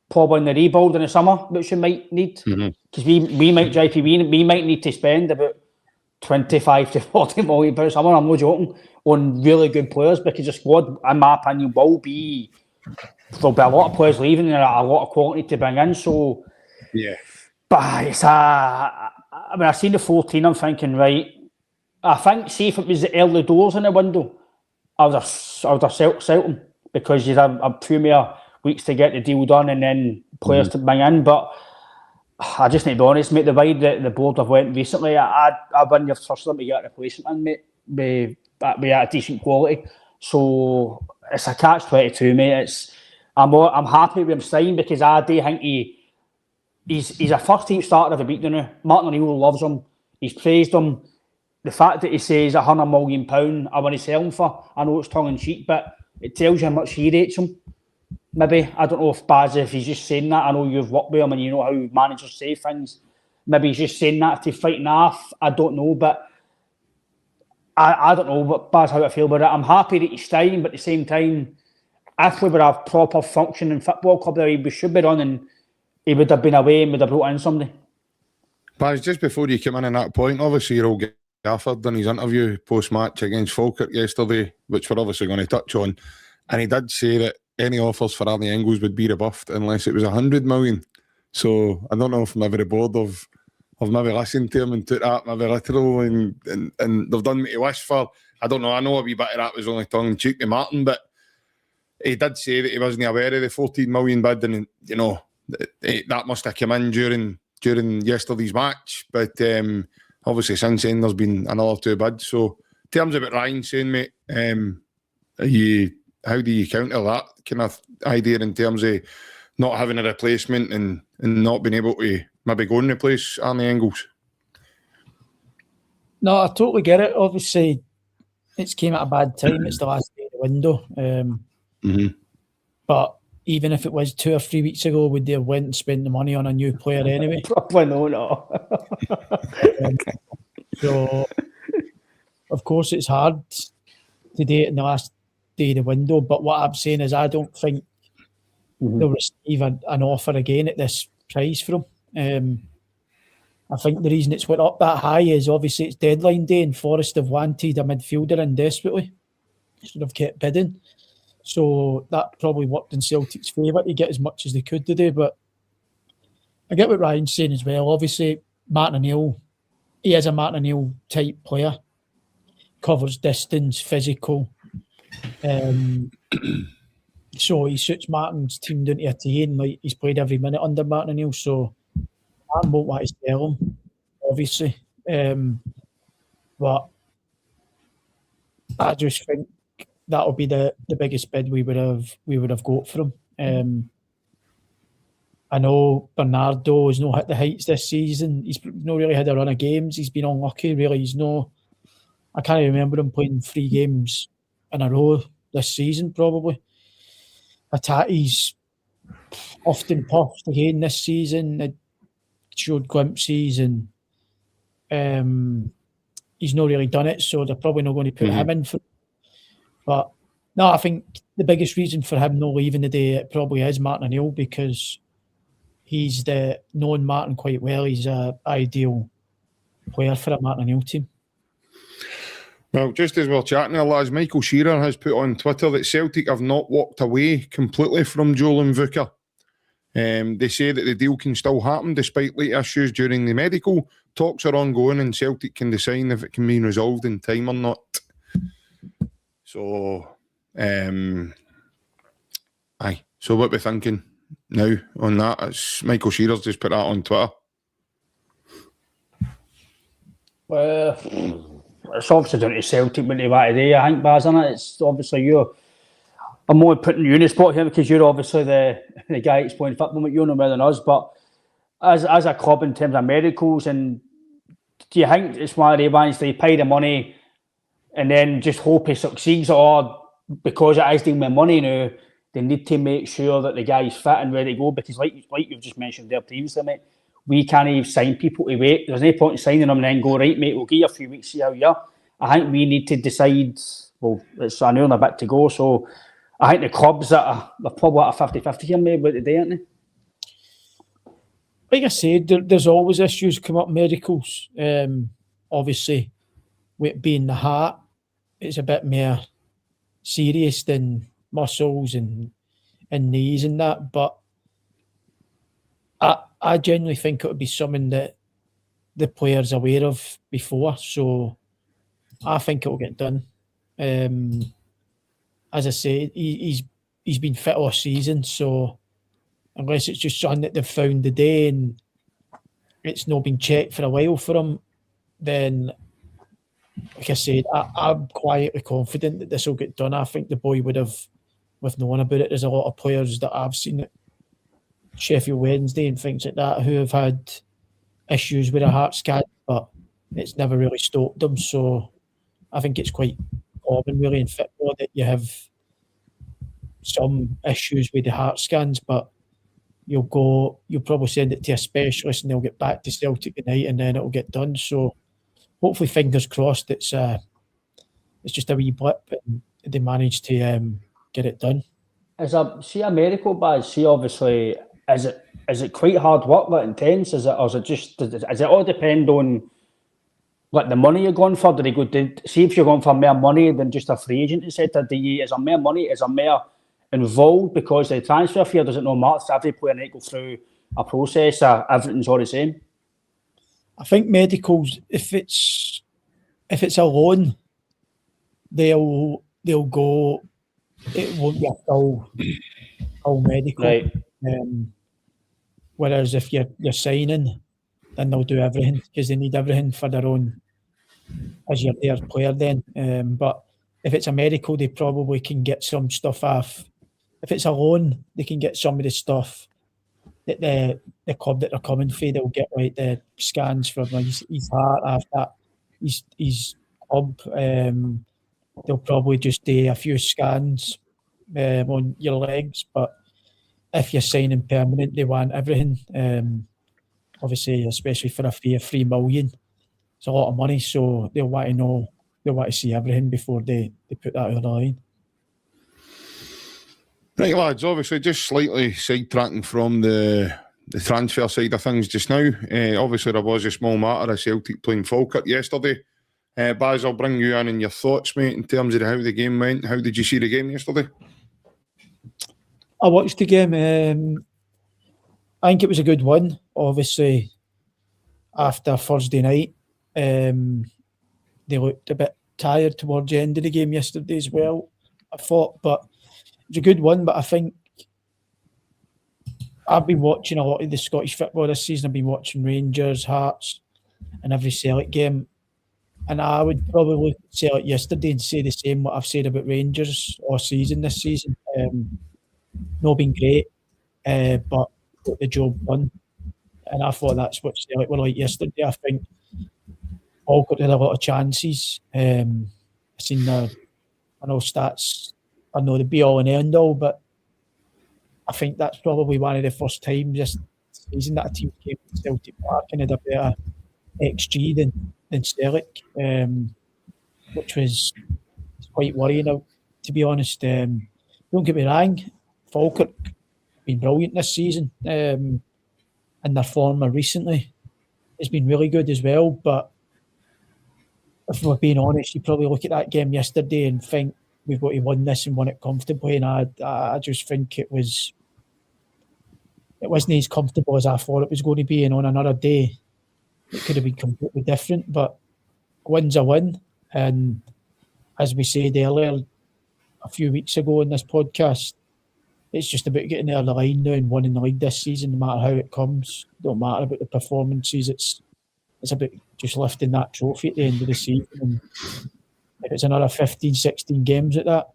probably in the rebuild in the summer, which you might need. Because we might need to spend about 25 to 40 million per summer, I'm not joking, on really good players, because the squad, in my opinion, there'll be a lot of players leaving and a lot of quality to bring in. So, yeah. But it's when I seen the 14, I'm thinking, right, I think, see if it was the early doors in the window, I would have sold them, because you'd have a few more weeks to get the deal done and then players to bring in. But I just need to be honest, mate, the way that the board have went recently, I wouldn't have trusted them to get a replacement in, mate, with a decent quality. So it's a catch-22, mate. I'm happy with him staying, because I do think he's a first-team starter of the week now. Martin O'Neill loves him. He's praised him. The fact that he says £100 million, I want to sell him for, I know it's tongue-in-cheek, but it tells you how much he rates him. Maybe, I don't know if Baz, if he's just saying that. I know you've worked with him and you know how managers say things. Maybe he's just saying that to frighten off. I don't know, but I don't know, but Baz, how I feel about it. I'm happy that he's staying, but at the same time, if we were a proper functioning football club that we should be running, he would have been away and would have brought in somebody. Baz, just before you come in on that point, obviously you're all Gafford done his interview post-match against Falkirk yesterday, which we're obviously going to touch on, and he did say that any offers for Arnie Engels would be rebuffed unless it was 100 million. So I don't know if maybe the board have maybe listened to him and took that maybe literal and they've done me to wish for. I don't know. I know a wee bit of that was only tongue-in-cheek to Martin, but he did say that he wasn't aware of the 14 million bid, and you know that must have come in during yesterday's match. But obviously since then there's been another two bids. So in terms of what Ryan's saying, mate, how do you counter that kind of idea in terms of not having a replacement and not being able to maybe go and replace Arnie Engels? No, I totally get it. Obviously, it's came at a bad time. It's the last day of the window. But even if it was 2 or 3 weeks ago, would they have went and spent the money on a new player anyway? Probably no. So, of course, it's hard to do it in the last day of the window. But what I'm saying is I don't think they'll receive an offer again at this price from him. I think the reason it's went up that high is obviously it's deadline day and Forest have wanted a midfielder in desperately. So they've kept bidding. So that probably worked in Celtic's favour to get as much as they could today. But I get what Ryan's saying as well. Obviously, Martin O'Neill, he is a Martin O'Neill type player. Covers distance, physical. So he suits Martin's team down to a T, and like he's played every minute under Martin O'Neill. So Martin won't want to sell him, obviously. But I just think that'll be the biggest bid we would have got for him. I know Bernardo has not hit the heights this season. He's not really had a run of games. He's been unlucky, really. I can't remember him playing 3 games in a row this season, probably. Atati's often puffed again this season. It showed glimpses, and he's not really done it, so they're probably not going to put him in for it. But no, I think the biggest reason for him not leaving the day it probably is Martin O'Neill, because he's known Martin quite well. He's an ideal player for a Martin O'Neill team. Well, just as we're chatting there, lads, Michael Shearer has put on Twitter that Celtic have not walked away completely from Joel Mvuka. They say that the deal can still happen despite late issues during the medical. Talks are ongoing and Celtic can decide if it can be resolved in time or not. So, aye. So what we're thinking now on that is Michael Shearer's just put that on Twitter. Well, it's obviously down to Celtic when they want today, I think, Baz, isn't it? It's obviously I'm only putting you in the spot here because you're obviously the guy explaining football, you know more than us, but as a club in terms of medicals, and do you think it's one of the ones they pay the money and then just hope he succeeds, or because it is dealing with money now, they need to make sure that the guy's fit and ready to go? Because like you've just mentioned there previously, mate, we can't even sign people to wait. There's no point in signing them and then go, right, mate, we'll give you a few weeks, see how you are. I think we need to decide, well, it's an hour and a bit to go, so I think the clubs they're probably at a 50-50 here maybe today, aren't they? Like I said, there's always issues come up medicals. Obviously, with it being the heart, it's a bit more serious than muscles and knees and that. But I genuinely think it would be something that the player's aware of before. So I think it will get done. As I say, he's been fit all season, so unless it's just something that they've found today and it's not been checked for a while for him, then, like I said, I'm quietly confident that this will get done. I think the boy would have known about it. There's a lot of players that I've seen at Sheffield Wednesday and things like that who have had issues with a heart scan, but it's never really stopped them. So I think it's quite common really in football that you have some issues with the heart scans, but you'll probably send it to a specialist and they'll get back to Celtic tonight and then it'll get done. So hopefully, fingers crossed, it's just a wee blip and they manage to get it done. See a medical badge, obviously, is it quite hard work, like intense? Does it all depend on like the money you're going for? Do they go see if you're going for more money than just a free agent, etc.? Is there more money? Is there more involved because the transfer fee? Does it not matter? Every player need to go through a process, everything's all the same? I think medicals, if it's a loan, they'll go. It won't be a full medical. Right. Whereas if you're signing, then they'll do everything because they need everything for their own as their player then. But if it's a medical, they probably can get some stuff off. If it's a loan, they can get some of the stuff that the club that they're coming for. They'll get like the scans from his heart after his club. They'll probably just do a few scans on your legs. But if you're signing permanent, they want everything. Obviously, especially for a fee of $3 million, it's a lot of money. So they'll want to know, they'll want to see everything before they put that on the line. Right, lads, obviously just slightly sidetracking from the transfer side of things just now. Obviously there was a small matter of Celtic playing Falkirk yesterday. Baz, I'll bring you in your thoughts, mate, in terms of how the game went. How did you see the game yesterday? I watched the game. I think it was a good win. Obviously, after Thursday night, they looked a bit tired towards the end of the game yesterday as well, I thought. But it was a good win. But I think I've been watching a lot of the Scottish football this season. I've been watching Rangers, Hearts, and every Celtic game. And I would probably look at Celtic yesterday and say the same what I've said about Rangers all season this season. Not been great, but got the job done. And I thought that's what Celtic were like yesterday. I think Falkirk had a lot of chances. I've seen I know stats, I know the be all and end all, but I think that's probably one of the first times this season that a team came to Celtic Park and had a better XG than Celtic, which was quite worrying, to be honest. Don't get me wrong, Falkirk have been brilliant this season, and their form recently has been really good as well. But if we're being honest, you probably look at that game yesterday and think we've got to win this and win it comfortably. And I just think it wasn't as comfortable as I thought it was going to be. And on another day, it could have been completely different. But a win's a win. And as we said earlier, a few weeks ago in this podcast, it's just about getting over the line now and winning the league this season, no matter how it comes. It don't matter about the performances. It's about just lifting that trophy at the end of the season. And if it's another 15, 16 games at that,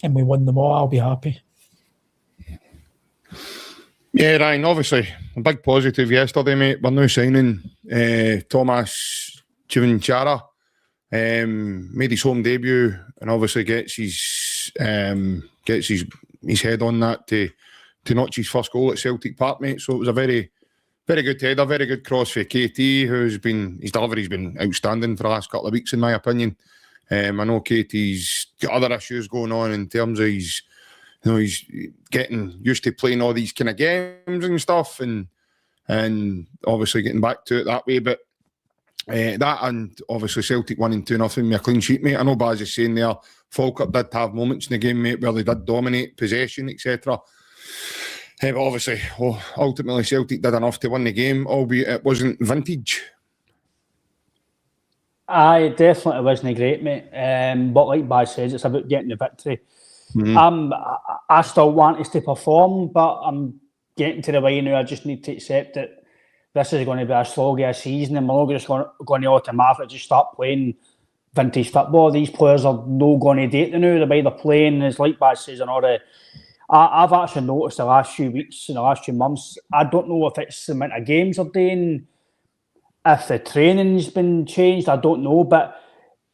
and we win them all, I'll be happy. Yeah, Ryan, obviously, a big positive yesterday, mate. We're now signing Thomas Cvancara. Made his home debut and obviously gets his head on that to notch his first goal at Celtic Park, mate. So it was a very, very good header, very good cross for KT, his delivery's been outstanding for the last couple of weeks, in my opinion. I know KT's got other issues going on in terms of he's getting used to playing all these kind of games and stuff, and obviously getting back to it that way. But that, and obviously Celtic winning 2-0 with a clean sheet, mate. I know Baz is saying there, Falkirk did have moments in the game, mate, where they did dominate possession, etc. But obviously, ultimately Celtic did enough to win the game, albeit it wasn't vintage. Aye, definitely wasn't great, mate. But like Baz says, it's about getting the victory. Mm-hmm. I still want us to perform, but I'm getting to the way now. I just need to accept that this is going to be a slog of a season, and we're not just going to automatically just start playing vintage football. These players are no going to date the now. The way they're playing is like Baz says, and all the. I've actually noticed the last few weeks, in the last few months. I don't know if it's the amount of games they're doing, if the training's been changed. I don't know, but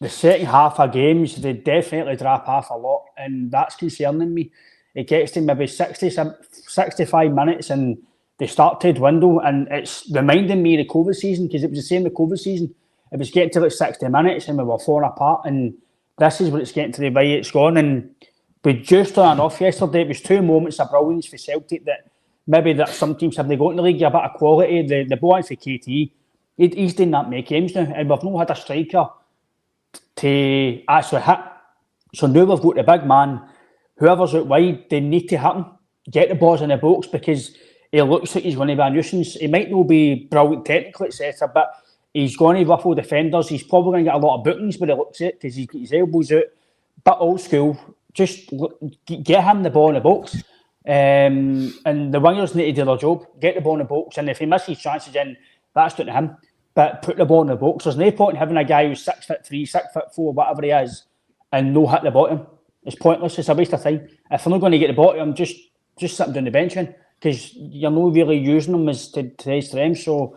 the second half of games, they definitely drop off a lot, and that's concerning me. It gets to maybe 65 minutes and they start to dwindle, and it's reminding me of the COVID season, because it was the same with COVID season. It was getting to like 60 minutes and we were falling apart, and this is what it's getting to the way it's gone. And we just done enough yesterday. It was 2 moments of brilliance for Celtic that maybe that some teams, have they got in the league, a bit of quality. The boy for KT, he's doing that make games now, and we've not had a striker to actually hit. So now we've got the big man, whoever's out wide, they need to hit him, get the balls in the box, because he looks like he's going to be a nuisance. He might not be brilliant technically, etc., but he's going to ruffle defenders. He's probably going to get a lot of bookings, but he looks at it because he's got his elbows out. But old school, just get him the ball in the box. And the wingers need to do their job, get the ball in the box, and if he misses chances, then that's down to him. But put the ball in the box. There's no point in having a guy who's 6'3", 6'4", whatever he is, and no hit the bottom. It's pointless. It's a waste of time. If they're not going to get the bottom, just sit him down the bench in, because you're not really using him as to his strength. So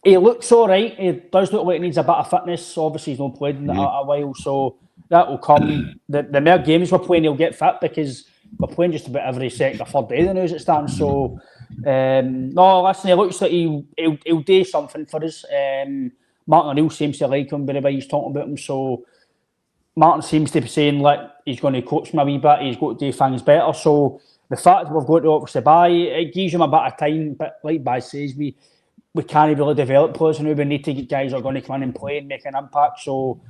he looks all right. He does look like he needs a bit of fitness. Obviously, he's not played in a while, so that will come. The more games we're playing, he'll get fit, because we're playing just about every second or third day now as it stands. So, no, listen, he looks like he'll do something for us. Martin O'Neill seems to like him by the way he's talking about him. So, Martin seems to be saying he's going to coach me a wee bit, he's got to do things better. So the fact that we've got to obviously buy, it gives him a bit of time. But like Baz says, we can't really develop players now. We need to get guys that are going to come in and play and make an impact. So,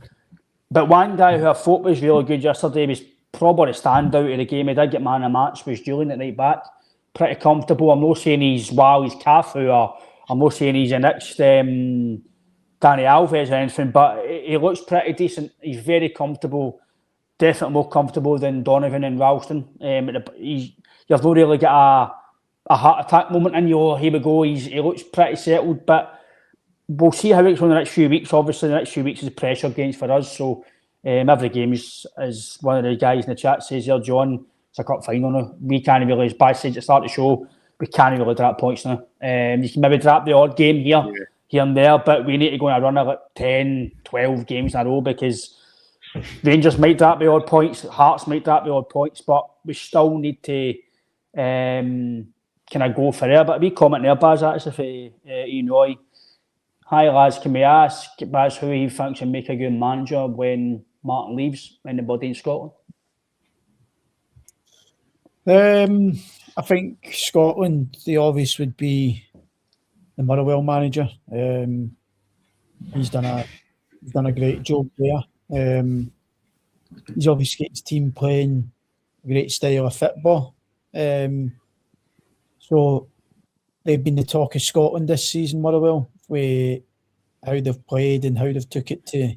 but one guy who I thought was really good yesterday was probably the standout of the game. He did get man of the match, was Julian at right back. Pretty comfortable. I'm not saying he's Cafu, or I'm not saying he's the next Dani Alves or anything, but he looks pretty decent. He's very comfortable, definitely more comfortable than Donovan and Ralston. You've not really got a heart attack moment in you. Here we go. He looks pretty settled, but we'll see how it's going the next few weeks. Obviously, the next few weeks is pressure games for us. So every game is, as one of the guys in the chat says here, John, it's a cup final now. We can't really, as Baz said at the start of the show, we can't really drop points now. You can maybe drop the odd game here and there, but we need to go on a run of 10, 12 games in a row, because Rangers might drop the odd points, Hearts might drop the odd points, but we still need to kind of go for there. But a wee comment there, Baz, that's if Ian Roy. Hi lads, can we ask Baz who he thinks will make a good manager when Martin leaves? Anybody in Scotland? I think Scotland, the obvious would be the Motherwell manager. He's done a great job there. He's obviously got his team playing a great style of football. So they've been the talk of Scotland this season, Motherwell, with how they've played and how they've took it to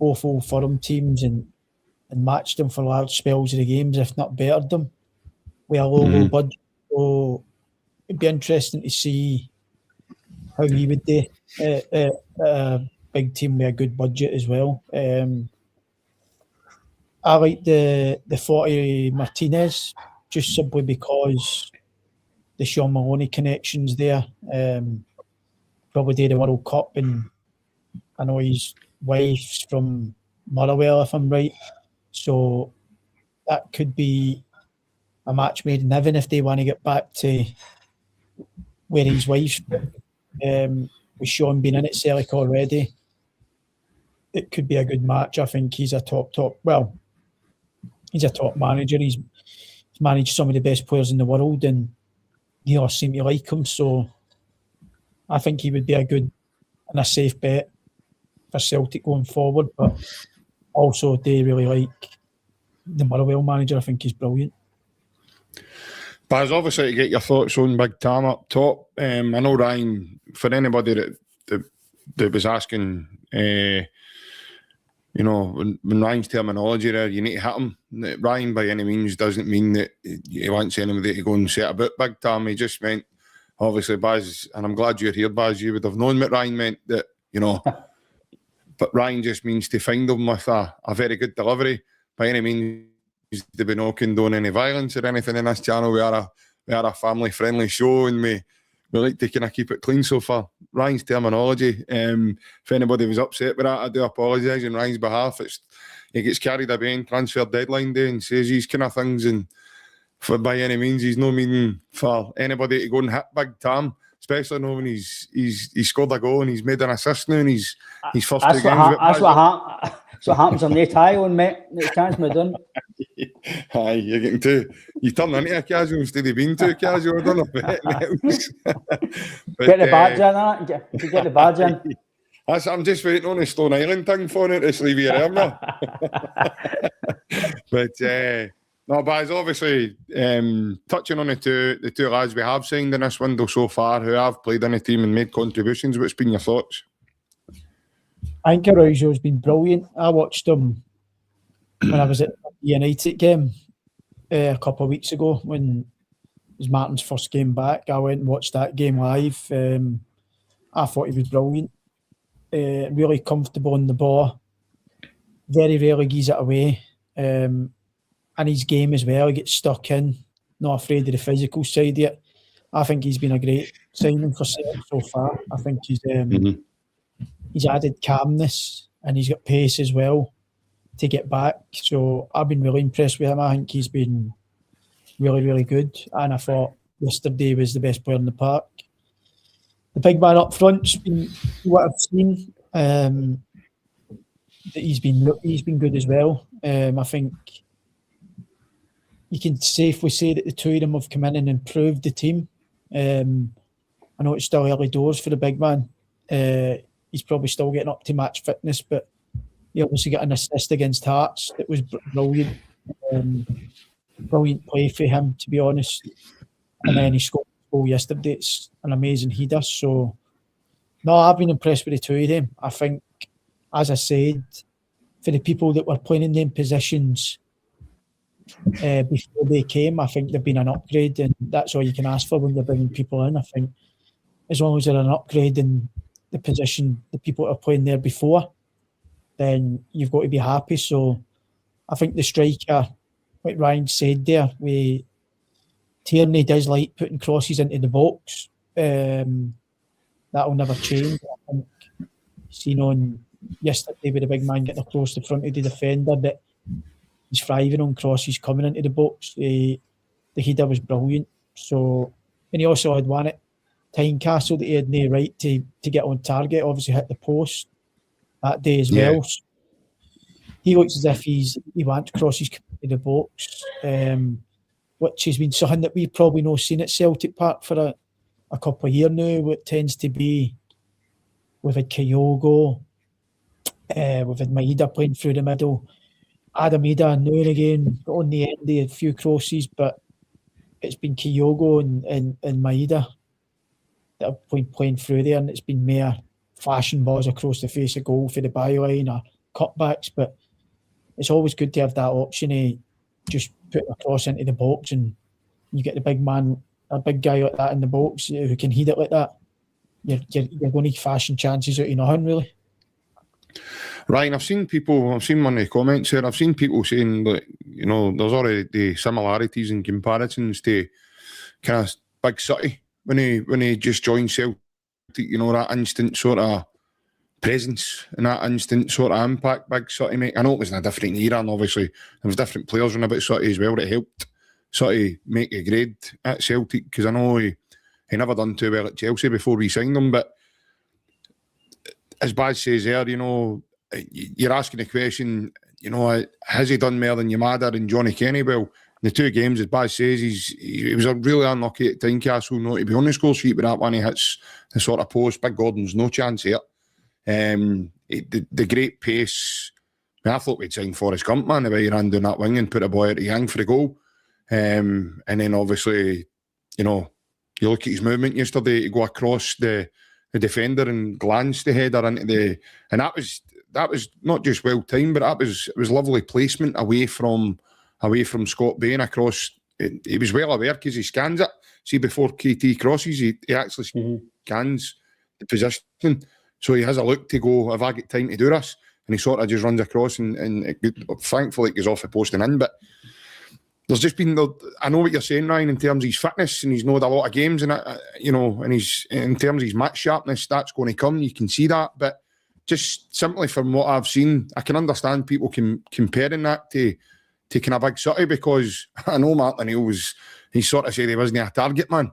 both Old Firm teams and matched them for large spells of the games, if not bettered them, with a low budget. So it'd be interesting to see how he would do a big team with a good budget as well. I like the 40 Martinez just simply because the Sean Maloney connections there. Probably did the World Cup, and I know his wife's from Motherwell, if I'm right. So that could be a match made in heaven if they want to get back to where his wife's with Sean being in at Celtic already. It could be a good match. I think he's a top manager. He's managed some of the best players in the world, and they all seem to like him. So I think he would be a good and a safe bet for Celtic going forward. But also, they really like the Motherwell manager. I think he's brilliant. Baz, obviously, to get your thoughts on Big Tam up top. I know, Ryan, for anybody that was asking, when Ryan's terminology there, you need to hit him. Ryan, by any means, doesn't mean that he wants anybody to go and set about Big Tam. He just meant, obviously, Baz, and I'm glad you're here, Baz, you would have known what Ryan meant, that, but Ryan just means to find him with a very good delivery. By any means, to be no condone any violence or anything in this channel. We are a family-friendly show, and we like to kind of keep it clean. So for Ryan's terminology, if anybody was upset with that, I do apologise on Ryan's behalf. He gets carried away in transfer deadline day and says these kind of things, and by any means, he's no meaning for anybody to go and hit Big Tam, especially knowing he's scored a goal and he's made an assist now, and he's first two games. That's what happens on the Thailand, mate. The chance me done. Aye, you're getting too. You turn into a casual instead of being too casual. I don't know if it helps. Get the badge in, that. Get the badge in. I'm just waiting on the Stone Island thing for it to sleeve your arm now. But no, Baz, obviously touching on the two lads we have signed in this window so far who have played in the team and made contributions. What's been your thoughts? I think Araujo's been brilliant. I watched him when I was at the United game a couple of weeks ago when it was Martin's first game back. I went and watched that game live. I thought he was brilliant. Really comfortable on the ball. Very rarely gives it away. And his game as well, he gets stuck in, not afraid of the physical side of it. I think he's been a great signing for Celtic so far. I think he's added calmness and he's got pace as well to get back. So I've been really impressed with him. I think he's been really, really good. And I thought yesterday was the best player in the park. The big man up front's been what I've seen. that he's been good as well. I think you can safely say that the two of them have come in and improved the team. I know it's still early doors for the big man. He's probably still getting up to match fitness, but he obviously got an assist against Hearts that was brilliant. Brilliant play for him, to be honest. And then he scored a goal yesterday. It's an amazing header. So, no, I've been impressed with the two of them. I think, as I said, for the people that were playing in them positions before they came, I think they've been an upgrade, and that's all you can ask for when they're bringing people in. I think as long as they're an upgrade in the position the people that are playing there before, then you've got to be happy. So I think the striker, like Ryan said there, Tierney does like putting crosses into the box. That'll never change. I think seen on yesterday with the big man getting across the front of the defender that he's thriving on crosses coming into the box. The header was brilliant. So, and he also had one at Tynecastle that he had no right to get on target. Obviously hit the post that day as well. So he looks as if he wants crosses coming into the box, which has been something that we've probably not seen at Celtic Park for a couple of years now. What tends to be we've had Kyogo, we've had Maeda playing through the middle. Adam Maeda now and again got on the end of a few crosses, but it's been Kyogo and Maeda that have been playing through there, and it's been mere flashing balls across the face of goal for the byline or cutbacks. But it's always good to have that option of just put a cross into the box, and you get the big man, a big guy like that in the box who can heat it like that. You're going to fashion chances out of nothing, really. Ryan, I've seen one of the comments here, I've seen people saying that, you know, there's already similarities and comparisons to kind of Big City when he just joined Celtic, you know, that instant sort of presence and that instant sort of impact Big City make. I know it was in a different era, and obviously there was different players in about City as well that helped City make a grade at Celtic, because I know he never done too well at Chelsea before we signed him. But as Baz says there, you know, you're asking the question, you know, has he done more than Yamada and Johnny Kenny? Well, in the two games, as Baz says, he was really unlucky at Tynecastle not to be on the score sheet with that one. He hits the sort of post. Big Gordon's no chance here. The great pace. I thought we'd sign Forrest Gump, man, the way he ran down that wing and put a boy at the yang for the goal. And then obviously, you know, you look at his movement yesterday to go across the defender and glance the header into the, and that was not just well timed, but it was lovely placement away from Scott Bain across. He was well aware because he scans it. See, before KT crosses, he actually scans the position, so he has a look to go, have I got time to do this? And he sort of just runs across and thankfully it goes off the post and in. But there's just been, I know what you're saying, Ryan, in terms of his fitness, and he's known a lot of games, and you know, and he's in terms of his match sharpness, that's going to come. You can see that, but just simply from what I've seen, I can understand people comparing that to kind of Big City, because I know Martin Neill he sort of said he wasn't a target man,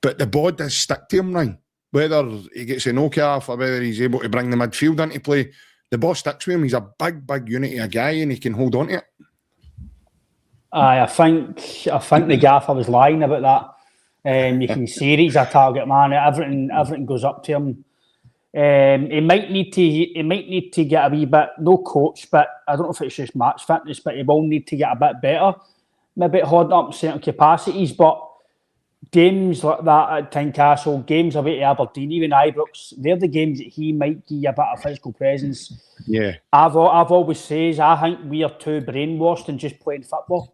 but the ball does stick to him, Ryan. Whether he gets a knock-off or whether he's able to bring the midfield into play, the ball sticks with him. He's a big unit of a guy, and he can hold on to it. I think the gaffer was lying about that. You can see he's a target man. Everything goes up to him. He might need to get a wee bit, no coach, but I don't know if it's just match fitness, but he will need to get a bit better, maybe holding up certain capacities. But games like that at Tynecastle, games away to Aberdeen, even Ibrox, they're the games that he might give you a bit of physical presence. Yeah, I've always says I think we are too brainwashed in just playing football.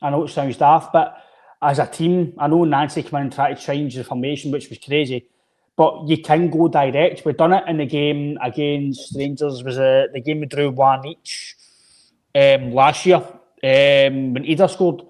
I know it sounds daft, but as a team, I know Nancy came in and tried to change the formation, which was crazy. But you can go direct. We've done it in the game against Rangers. Was the game we drew 1 each last year when Ida scored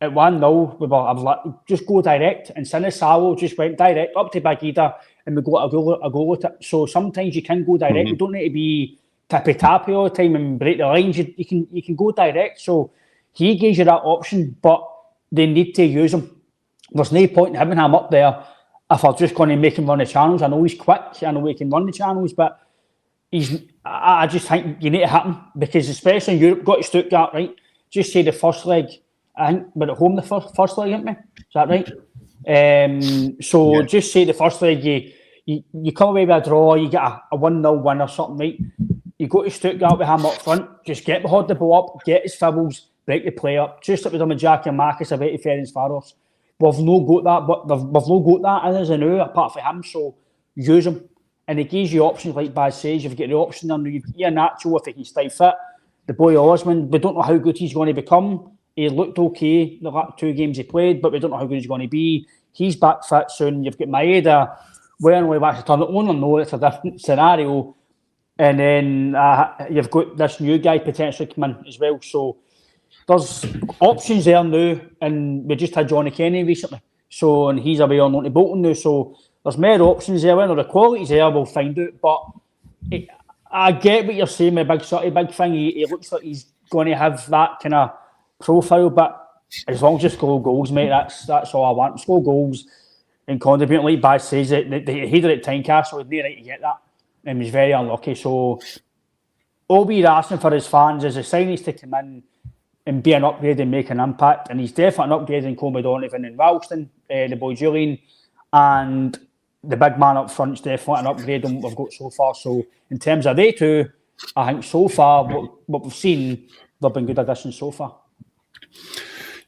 at 1-0. We were just go direct, and Sinisalo just went direct up to Big Ida, and we got a goal at it. So sometimes you can go direct. You don't need to be tippy-tappy all the time and break the lines. You can go direct. So he gives you that option, but they need to use him. There's no point in having him up there if I'm just going to make him run the channels. I know he's quick. I know he can run the channels, but I just think you need to hit him, because especially in Europe, got to Stuttgart, right? Just say the first leg, I think we're at home the first leg, aren't we? Is that right? So just say the first leg, you come away with a draw, you get a 1-0 win or something, right? You go to Stuttgart with him up front, just hold the ball up, get his fibbles, break the play up, just like we've done with Jackie and Marcus about to Ferencváros. We've no got that, but we've no got that in us now, apart from him, so use him. And it gives you options, like Baz says, you've got the option there, you've got Ian Nacho if he can stay fit. The boy Osman, we don't know how good he's going to become. He looked okay the last 2 games he played, but we don't know how good he's going to be. He's back fit soon. You've got Maeda, when we actually turn it on or no, it's a different scenario. And then you've got this new guy potentially coming as well. So there's options there now. And we just had Johnny Kenny recently. So, and he's away on loan to Bolton now. So there's more options there. Whether the quality's there, we'll find out. But I get what you're saying with Big City, big thing. He looks like he's going to have that kind of profile. But as long as you score goals, mate, that's all I want. Score goals and contribute. Like Baz says, he had it at Tynecastle. He had no right to get that. And he's very unlucky. So all we're asking for his fans is the signings to come in and be an upgrade and make an impact. And he's definitely an upgrade in Colby Donovan and Ralston, the boy Julian. And the big man up front is definitely an upgrade on what we've got so far. So in terms of they two, I think so far, what we've seen, they've been good additions so far.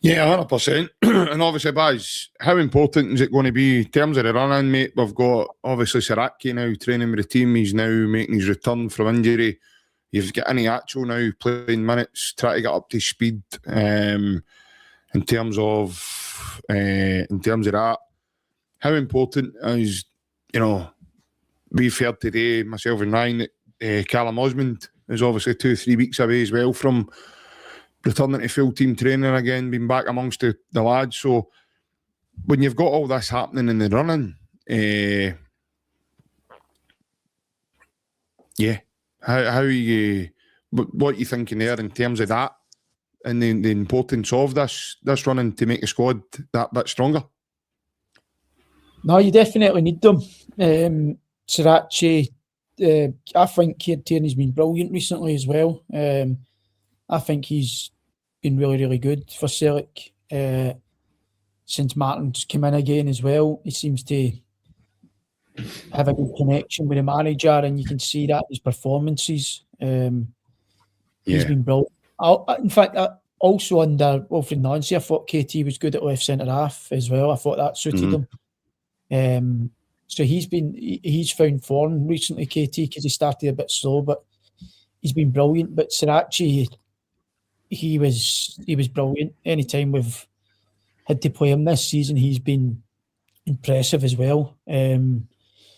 Yeah, 100%. And obviously, Baz, how important is it going to be in terms of the run-in, mate? We've got, obviously, Siraki now training with the team. He's now making his return from injury. You've got Iniacho now playing minutes, trying to get up to speed in terms of that. How important is, we've heard today, myself and Ryan, that Callum Osmond is obviously 2-3 weeks away as well from returning to full team training again, being back amongst the lads. So when you've got all this happening in the running, how you, what are you thinking there in terms of that and the importance of this running to make the squad that bit stronger? No, you definitely need them. Sirachi, I think Tierney's been brilliant recently as well. I think he's been really, really good for Celtic since Martin's come in again as well. He seems to have a good connection with the manager, and you can see that in his performances. He's been brilliant. In fact, also under Wilfred Nancy, I thought KT was good at left centre half as well. I thought that suited him. So he's found form recently, KT, because he started a bit slow, but he's been brilliant. But Sirachi, he was brilliant. Anytime we've had to play him this season, he's been impressive as well.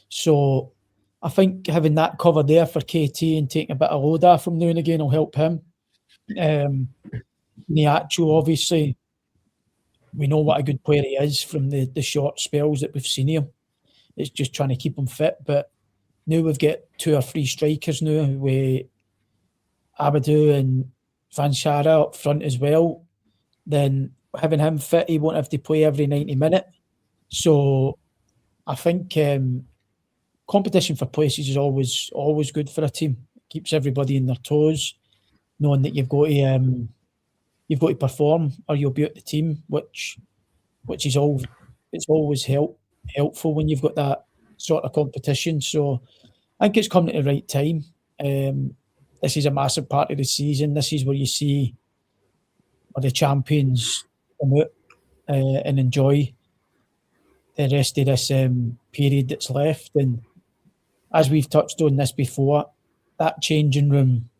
So I think having that cover there for KT and taking a bit of load off from now and again will help him. Niacho, obviously, we know what a good player he is from the short spells that we've seen him. It's just trying to keep him fit. But now we've got 2 or 3 strikers now with Amadu and Cvancara up front as well. Then having him fit, he won't have to play every 90 minutes. So I think competition for places is always good for a team. It keeps everybody in their toes, knowing that you've got to perform or you'll be at the team, which is always helpful when you've got that sort of competition. So I think it's coming at the right time. This is a massive part of the season. This is where you see where the champions come out and enjoy the rest of this period that's left. And as we've touched on this before, that changing room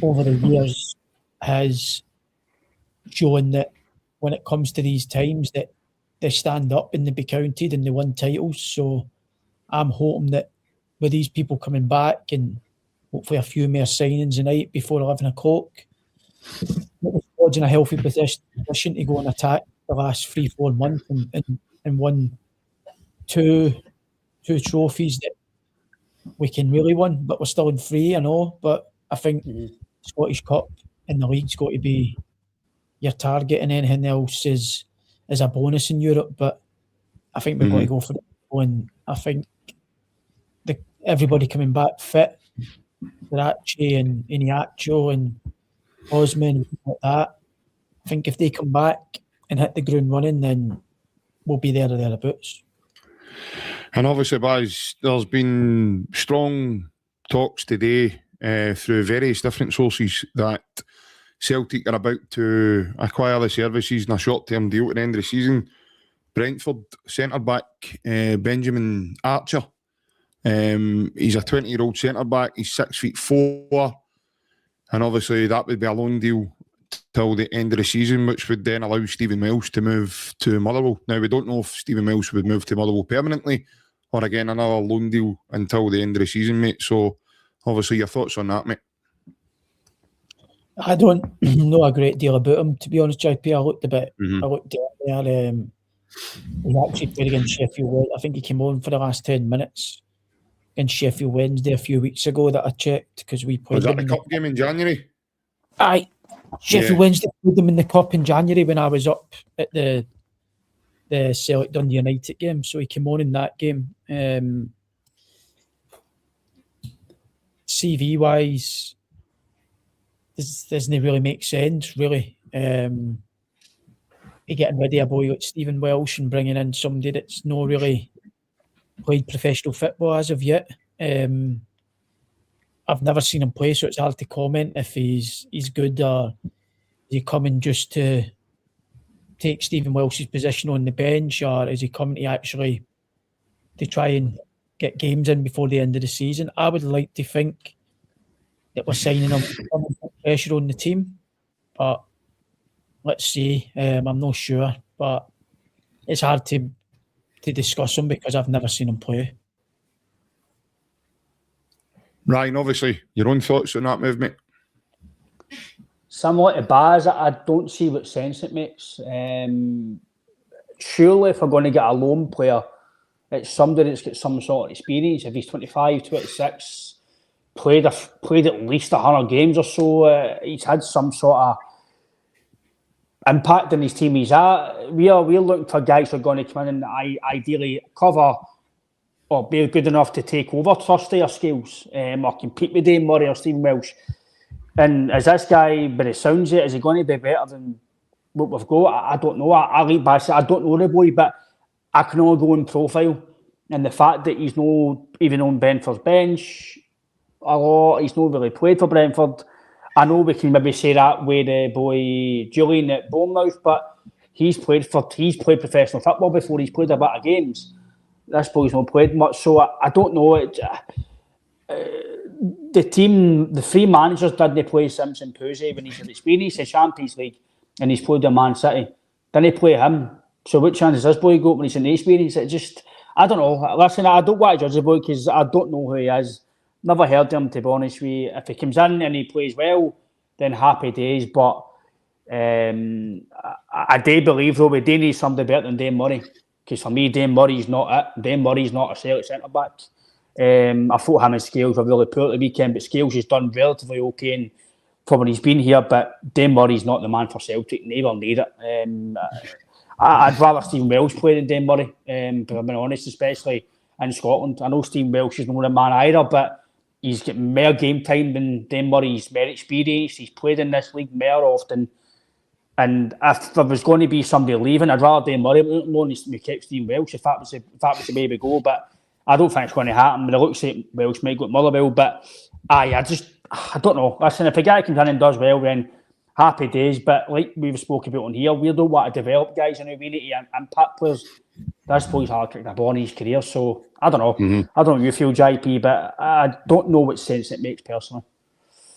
over the years has shown that when it comes to these times that they stand up and they be counted and they win titles. So I'm hoping that with these people coming back and hopefully a few more signings tonight before 11 o'clock, the squad's in a healthy position to go and attack the last 3-4 months and win two trophies that we can really win, but we're still in 3, I know. But I think Scottish Cup and the league's got to be your target, and anything else is a bonus in Europe. But I think we've got to go for it. And I think everybody coming back fit, Karachi and Iniacho and Osman and things like that. I think if they come back and hit the ground running, then we'll be there or thereabouts. And obviously, Baz, there's been strong talks today through various different sources that Celtic are about to acquire the services in a short-term deal at the end of the season. Brentford centre-back Benjamin Archer. He's a 20-year-old centre-back. He's 6'4", and obviously that would be a loan deal till the end of the season, which would then allow Stephen Miles to move to Motherwell. Now, we don't know if Stephen Miles would move to Motherwell permanently or again another loan deal until the end of the season, mate. So, obviously, your thoughts on that, mate? I don't know a great deal about him, to be honest, JP. I looked there. He actually played against Sheffield Wednesday. I think he came on for the last 10 minutes against Sheffield Wednesday a few weeks ago that I checked because we played. Was that the cup game in January? Aye. Sheffield Wednesday played them in the cup in January when I was up at the Celtic Dundee United game. So he came on in that game. CV wise, this doesn't really make sense, really. You're getting rid of a boy like Stephen Welsh and bringing in somebody that's not really played professional football as of yet. I've never seen him play, so it's hard to comment if he's good or is he coming just to take Stephen Welsh's position on the bench, or is he coming to actually to try and get games in before the end of the season? I would like to think that we're signing him to come and put pressure on the team, but let's see. I'm not sure, but it's hard to discuss him because I've never seen him play. Ryan, obviously, your own thoughts on that move, mate? Similar to Baz, I don't see what sense it makes. Surely if we're going to get a loan player, it's somebody that's got some sort of experience. If he's 25, 26, played at least 100 games or so, he's had some sort of impact in his team he's at. We're looking for guys who are going to come in and ideally cover or be good enough to take over Thursday scales or compete with Dane Murray or Stephen Welsh. And is this guy, but it sounds it, is he going to be better than what we've got? I don't know. I like Bassett. I don't know the boy, but I can only go in profile. And the fact that he's not even on Brentford's bench a lot, he's not really played for Brentford. I know we can maybe say that with the boy Julian at Bournemouth, but he's played professional football before. He's played a bit of games. This boy's not played much, so I don't know. The team, the three managers didn't play Simpson Puzzi when he's had experience in Champions League and he's played in Man City. Didn't play him. So what chance does this boy got when he's in the experience? It just, I don't know. Listen, I don't want to judge the boy because I don't know who he is. Never heard of him, to be honest with you. If he comes in and he plays well, then happy days. But I do believe, though, we do need somebody better than Dane Murray. Because for me, Dane Murray's not it. Dane Murray's not a Celtic centre-back. I thought him and Scales were really poor at the weekend, but Scales has done relatively okay for when he's been here. But Dane Murray's not the man for Celtic. Neither need it. I'd rather Stephen Welsh play than Dane Murray, if I'm being honest, especially in Scotland. I know Stephen Welsh is not a man either, but he's got more game time than Dane Murray. He's more experienced. He's played in this league more often. And if there was going to be somebody leaving, I'd rather Dane Murray alone we kept Stephen Welsh if that was the way we go. But I don't think it's going to happen. But it looks like Welsh might go at Motherwell. But I don't know. Listen, if a guy comes in and does well, then happy days. But like we've spoken about on here, we don't want to develop guys, and we need to impact players. This boy's hard kicked a ball in his career, so I don't know. I don't know how you feel, JP, but I don't know what sense it makes personally.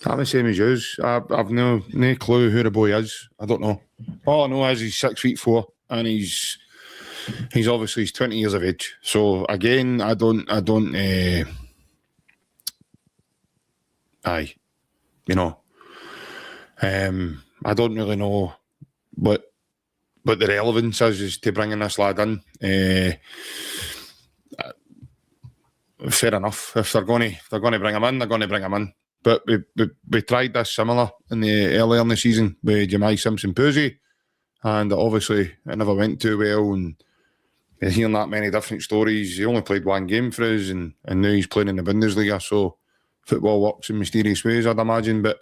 I'm the same as you. I've no clue who the boy is. I don't know. All I know is he's 6'4" and he's obviously 20 years of age. So again, I don't really know what the relevance is to bringing this lad in. Fair enough. If they're going to bring him in, they're going to bring him in. But we tried this similar earlier in the season with Jemai Simpson Puzzi, and obviously it never went too well. And He's hearing that many different stories. He only played one game for us, and now he's playing in the Bundesliga. So football works in mysterious ways, I'd imagine. But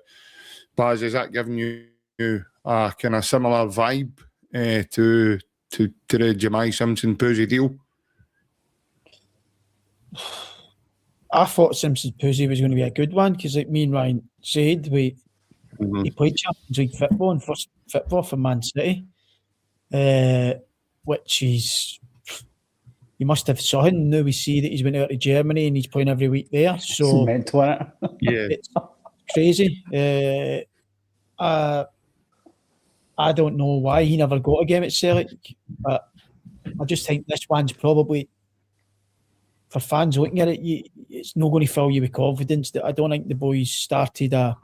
Baz, is that giving you a kind of similar vibe to the Jemai Simpson Posey deal? I thought Simpson Posey was going to be a good one because, like me and Ryan said, he played Champions League football and first football for Man City, which is, you must have saw him. Now we see that he's went out to Germany and he's playing every week there. So it's mental, isn't it? Yeah, it's crazy. I don't know why he never got a game at Celtic, but I just think this one's probably, for fans looking at it, it's not going to fill you with confidence. I don't think the boy's started a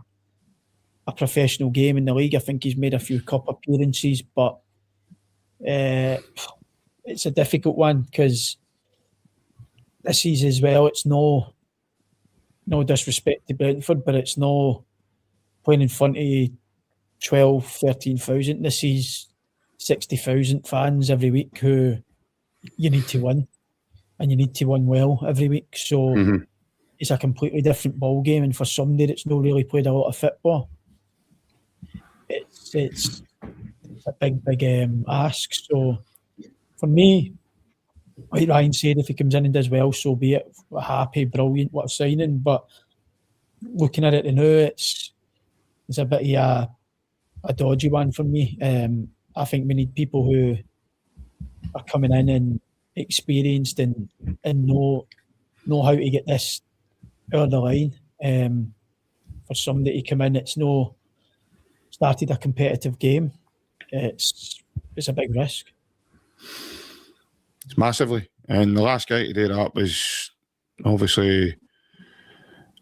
professional game in the league. I think he's made a few cup appearances, but it's a difficult one because this is as well. It's no disrespect to Brentford, but it's no playing in front of 12, 13,000. This is 60,000 fans every week who you need to win, and you need to win well every week. So it's a completely different ball game, and for somebody that's not really played a lot of football, it's a big ask. So for me, like Ryan said, if he comes in and does well, so be it. Happy, brilliant, what a signing. But looking at it now, it's a bit of a dodgy one for me. I think we need people who are coming in and experienced and know how to get this over the line. For somebody to come in, it's no started a competitive game. It's a big risk. it's massively. And the last guy to do that was obviously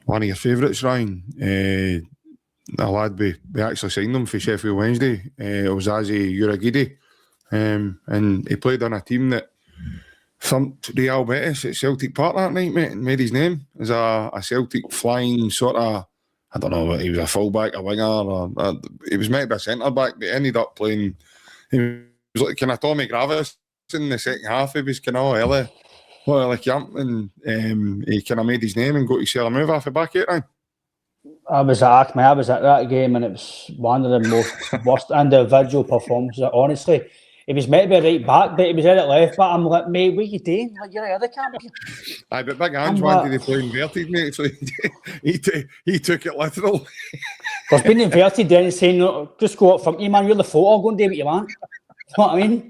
one of your favourites, Ryan. The lad we actually signed him for Sheffield Wednesday. It was Azi Uragidi. And he played on a team that thumped Real Betis at Celtic Park that night, mate, and made his name as a Celtic flying sort of, I don't know, he was a fullback, a winger, or he was meant to be a centre-back, but he ended up playing, he was like kind of Tommy Gravis in the second half. He was kind of early camp, and he kind of made his name and got to sell a move off the back of it, right? I was at Acme. I was at that game, and it was one of the most worst individual performances. Honestly, he was meant to be right back, but he was in at left back. I'm like, mate, what are you doing? Like, you're out of the camp. Aye, but Big Ange wanted to play inverted, mate, so he took it literal. There's been inverted then saying, no, just go up from you, man. You're the photo. Go and do what you want. You know what I mean?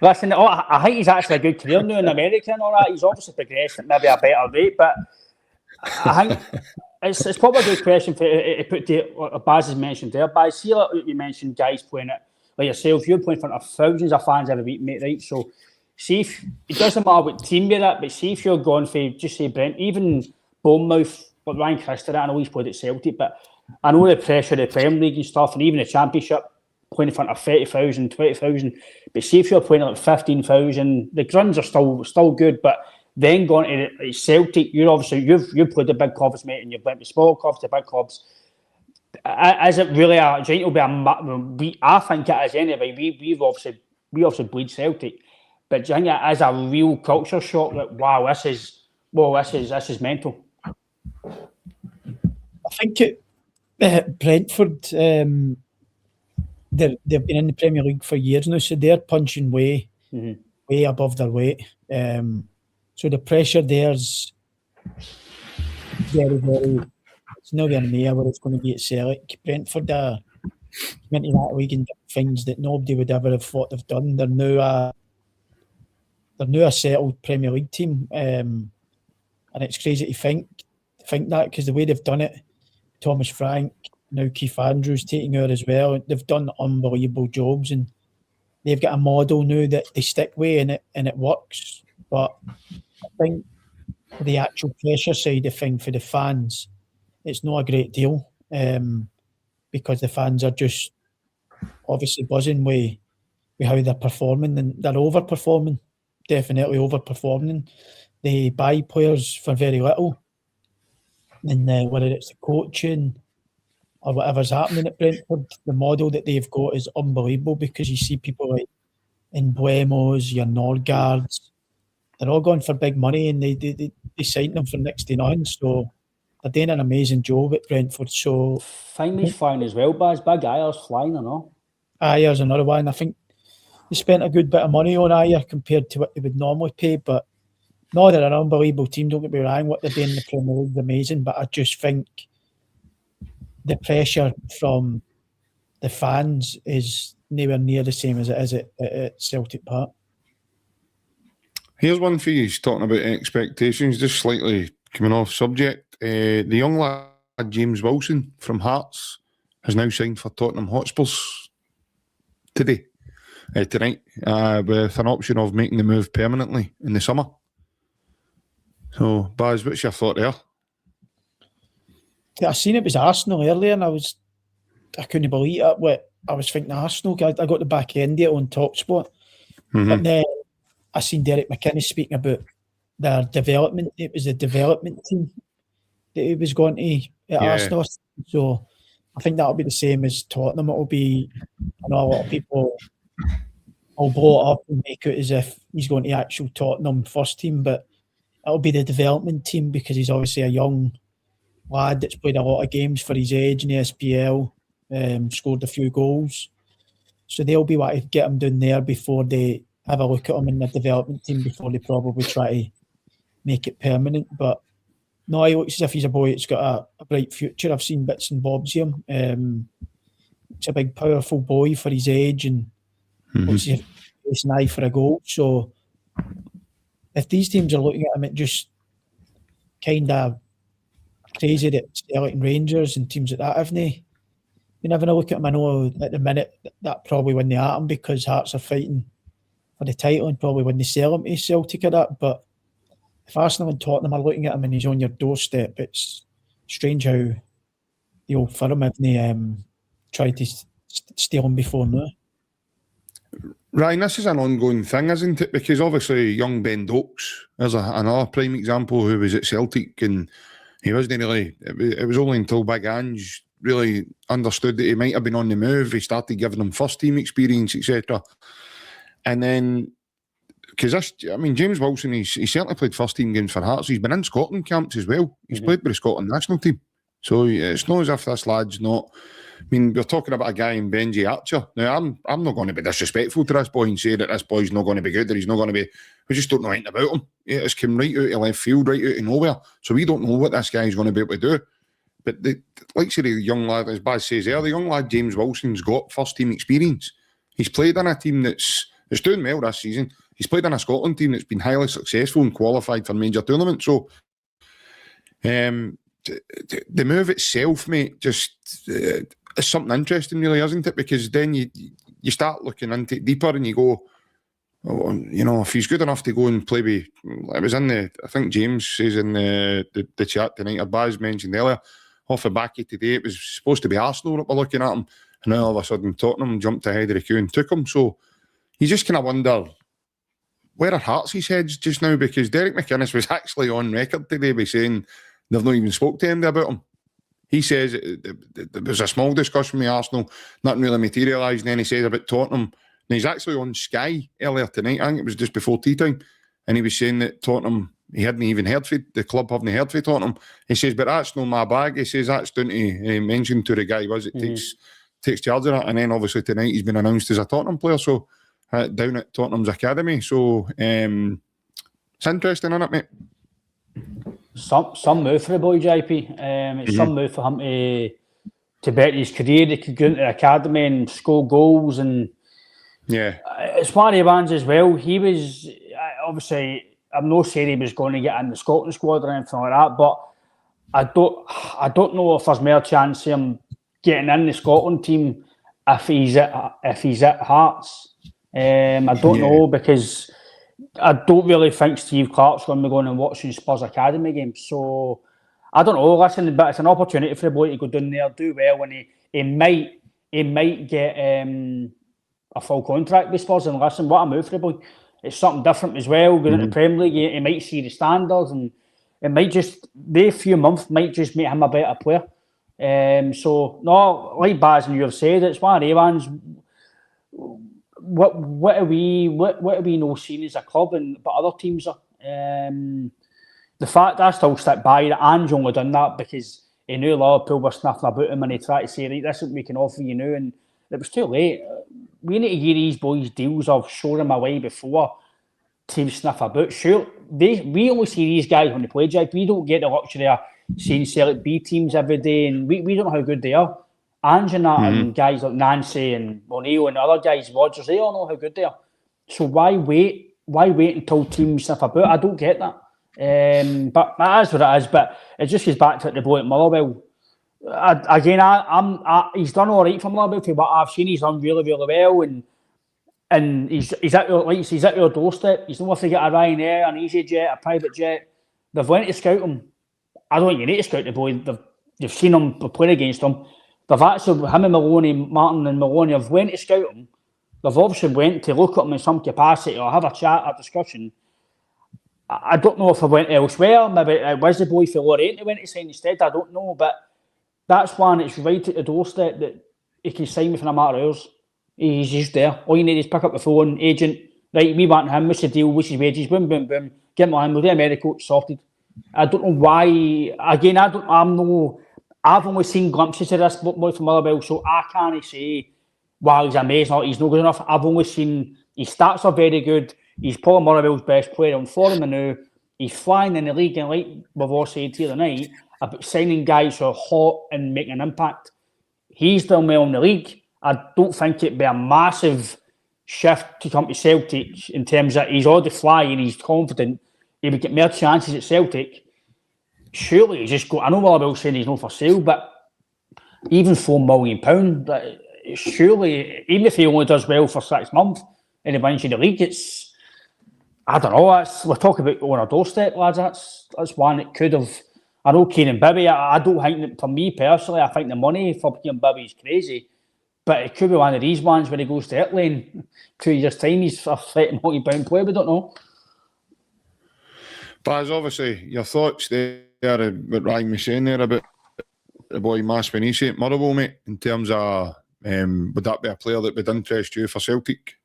Listen, I think he's actually a good career now in America and all that. He's obviously progressed at maybe a better rate, but I think it's probably a good question to put to Baz has mentioned there. Baz, see, like you mentioned guys playing it like yourself, you're playing in front of thousands of fans every week, mate, right? So see if it doesn't matter what team you're at, but see if you're going for, just say Brent, even Bournemouth, but Ryan Christie, I know he's played at Celtic, but I know the pressure of the Premier League and stuff, and even the Championship, playing in front of 30,000, 20,000, but see if you're playing at like 15,000, the grunts are still good, but then going to Celtic, you're obviously you've played the big clubs, mate, and you've went to small clubs, to big clubs. Is it really a? Do you think it'll be I think it is anyway. We obviously bleed Celtic, but do you think it is a real culture shock? That wow, this is mental. I think Brentford, they've been in the Premier League for years now, so they're punching way above their weight. So the pressure there's very, very. It's nowhere near where it's going to be at Celtic. Brentford are into that league and things that nobody would ever have thought they've done. They're now a settled Premier League team, and it's crazy to think that because the way they've done it, Thomas Frank, now Keith Andrews taking over as well. They've done unbelievable jobs, and they've got a model now that they stick with, and it works. But I think the actual pressure side of thing for the fans, it's not a great deal because the fans are just obviously buzzing with how they're performing, and they're overperforming, definitely overperforming. They buy players for very little, and whether it's the coaching or whatever's happening at Brentford, the model that they've got is unbelievable because you see people like Buemos, your Norgards, they're all going for big money, and they signed them for next to nothing. So they're doing an amazing job at Brentford. So Finley's flying as well, Baz. Big Ayer's flying, or not? Ayer's another one. I think they spent a good bit of money on Ayer compared to what they would normally pay, but no, they're an unbelievable team. Don't get me wrong, what they're doing in the Premier League is amazing, but I just think the pressure from the fans is nowhere near the same as it is at Celtic Park. Here's one for you, talking about expectations, just slightly coming off subject. The young lad, James Wilson from Hearts, has now signed for Tottenham Hotspurs tonight, with an option of making the move permanently in the summer. So, Baz, what's your thought there? I seen it was Arsenal earlier, and I couldn't believe it. What I was thinking, Arsenal. I got the back end of it on TalkSport, but then I seen Derek McKinney speaking about their development. It was a development team that he was going to at Arsenal. So I think that'll be the same as Tottenham. It'll be, I know a lot of people will blow it up and make it as if he's going to actual Tottenham first team, but it'll be the development team because he's obviously a young lad that's played a lot of games for his age in the SPL, scored a few goals. So they'll be wanting to get him down there before they have a look at him in the development team before they probably try to make it permanent. But no, he looks as if he's a boy that's got a bright future. I've seen bits and bobs of him. He's a big, powerful boy for his age and looks as if he's an eye for a goal. So if these teams are looking at him, it just kind of crazy that Celtic and Rangers and teams like that haven't they? You never look at him. I know at the minute that probably when they at him because Hearts are fighting for the title and probably when they sell him to Celtic or that. But if Arsenal and Tottenham are looking at him and he's on your doorstep, it's strange how the old firm haven't tried to steal him before now. Ryan, this is an ongoing thing, isn't it? Because obviously young Ben Dokes is another prime example who was at Celtic and he wasn't really, it was only until Big Ange really understood that he might have been on the move. He started giving him first team experience, etc. And then, because James Wilson, he certainly played first team games for Hearts. He's been in Scotland camps as well. He's played with the Scotland national team. So it's not as if this lad's not. I mean, we're talking about a guy in Benji Archer. Now, I'm not going to be disrespectful to this boy and say that this boy's not going to be good, that he's not going to be. We just don't know anything about him. It's come right out of left field, right out of nowhere. So we don't know what this guy's going to be able to do. But like say the young lad, as Baz says there, the young lad James Wilson's got first team experience. He's played in a team that's doing well this season. He's played in a Scotland team that's been highly successful and qualified for major tournaments. So the move itself, mate, just it's something interesting, really, isn't it? Because then you start looking into it deeper and you go, oh, you know, if he's good enough to go and play with, it was in the, I think James says in the chat tonight, or Baz mentioned earlier, off the back of today, it was supposed to be Arsenal that were looking at him, and now all of a sudden Tottenham jumped ahead of the queue and took him. So you just kind of wonder, where are Hearts' heads just now? Because Derek McInnes was actually on record today by saying they've not even spoke to him about him. He says there was a small discussion with Arsenal, nothing really materialised, and then he says about Tottenham. And he's actually on Sky earlier tonight, I think it was just before tea time, and he was saying that Tottenham, he hadn't even heard for the club, haven't heard for Tottenham. He says, but that's not my bag. He says that's down to, he mentioned to the guy, takes charge of that. And then obviously tonight he's been announced as a Tottenham player, so down at Tottenham's academy. So it's interesting, isn't it, mate? Some move for the boy, JP. It's some move for him to bet his career. He could go into the academy and score goals, and it's one of the ones as well. He was obviously, I'm not saying he was going to get in the Scotland squad or anything like that, but I don't know if there's more chance of him getting in the Scotland team if he's at Hearts. I don't know, because I don't really think Steve Clarke's going to be going and watching Spurs Academy games. So I don't know. Listen, but it's an opportunity for the boy to go down there, do well, and he might get a full contract with Spurs. And listen, what a move for the boy! It's something different as well. Going into the Premier League, he might see the standards, and it might just, the few months might just make him a better player. So no, like Baz and you have said, it's one of the ones. what are we not seeing as a club, and but other teams are. The fact I still stick by it, Ange only done that because he knew Liverpool were sniffing about him and he tried to say, right, this is what we can offer you now, and it was too late. We need to give these boys deals of showing them away before teams sniff about. Sure, we only see these guys when they play, Jack. We don't get the luxury of seeing Celtic B teams every day, and we don't know how good they are. Ange and that, and guys like Nancy and O'Neill and other guys, Rodgers, they all know how good they are. So why wait? Why wait until teams sniff about? I don't get that. But that is what it is. But it just goes back to the bloke at Motherwell. He's done all right for Motherwell. For what I've seen, he's done really, really well, and he's at your doorstep. He's not have to get a Ryanair, an EasyJet, a private jet. They've went to scout him. I don't think you need to scout the boy. They've seen him play against him. They've actually, him and Maloney, Martin and Maloney, have went to scout him. They've obviously went to look at him in some capacity or have a chat, a discussion. I don't know if I went elsewhere. Maybe it was the boy for Lorient who went to sign instead. I don't know. But that's one, it's right at the doorstep that he can sign within a matter of hours. He's just there. All you need is pick up the phone, agent, right, we want him, what's the deal, what's his wages, boom, boom, boom, get him on, we'll do a medical, sorted. I don't know why, again, I've only seen glimpses of this boy from Motherwell, so I can't say, wow, he's amazing or he's not good enough. I've only seen his stats are very good. He's probably Motherwell's best player on form now. He's flying in the league, and like we've all said here tonight, about signing guys who are hot and making an impact. He's done well in the league. I don't think it'd be a massive shift to come to Celtic in terms of he's already flying, he's confident, he would get more chances at Celtic. Surely he's just got, I know Motherwell's saying he's not for sale, but even £4 million, surely, even if he only does well for 6 months and he wins you the league, it's, I don't know, we're talking about on our doorstep, lads. That's one that could have. I know Kieran Bibby, I don't think that, for me personally, I think the money for Kieran Bibby is crazy. But it could be one of these ones where he goes to Italy in 2 years' time, he's a £30 million player, we don't know. Baz, obviously, your thoughts there, what Ryan was saying there about the boy Maspanisi at Motherwell, mate, in terms of would that be a player that would interest you for Celtic?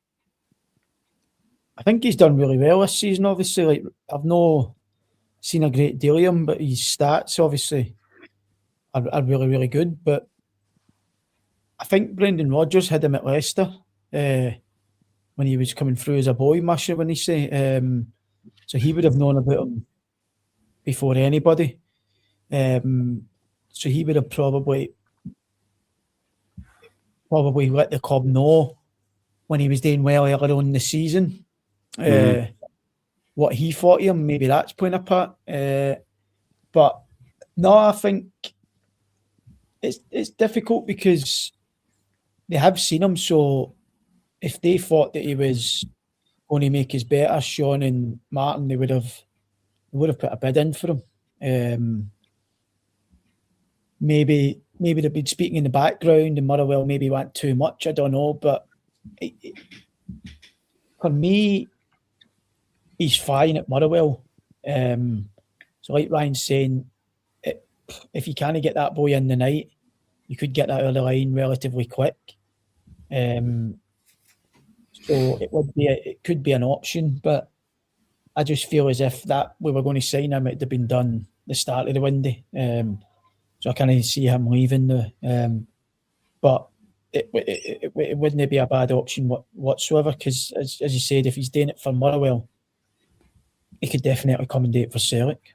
I think he's done really well this season, obviously. Like, I've not seen a great deal of him, but his stats, obviously, are really, really good. But I think Brendan Rodgers had him at Leicester when he was coming through as a boy, Masha, when he say. So he would have known about him before anybody. So he would have probably let the club know when he was doing well earlier on in the season. What he thought of him, maybe that's playing a part. But no, I think it's difficult because they have seen him. So if they thought that he was going to make us better, Sean and Martin, they would have put a bid in for him. Maybe they've been speaking in the background and Motherwell maybe want too much. I don't know, but for me, he's fine at Motherwell. So like Ryan's saying, if you can't get that boy in the night, you could get that out of the line relatively quick. So it could be an option, but I just feel as if that we were going to sign him, it'd have been done the start of the window. So I can't see him leaving now. But it wouldn't be a bad option whatsoever, because as you said, if he's doing it for Motherwell, he could definitely come and do it for Celtic.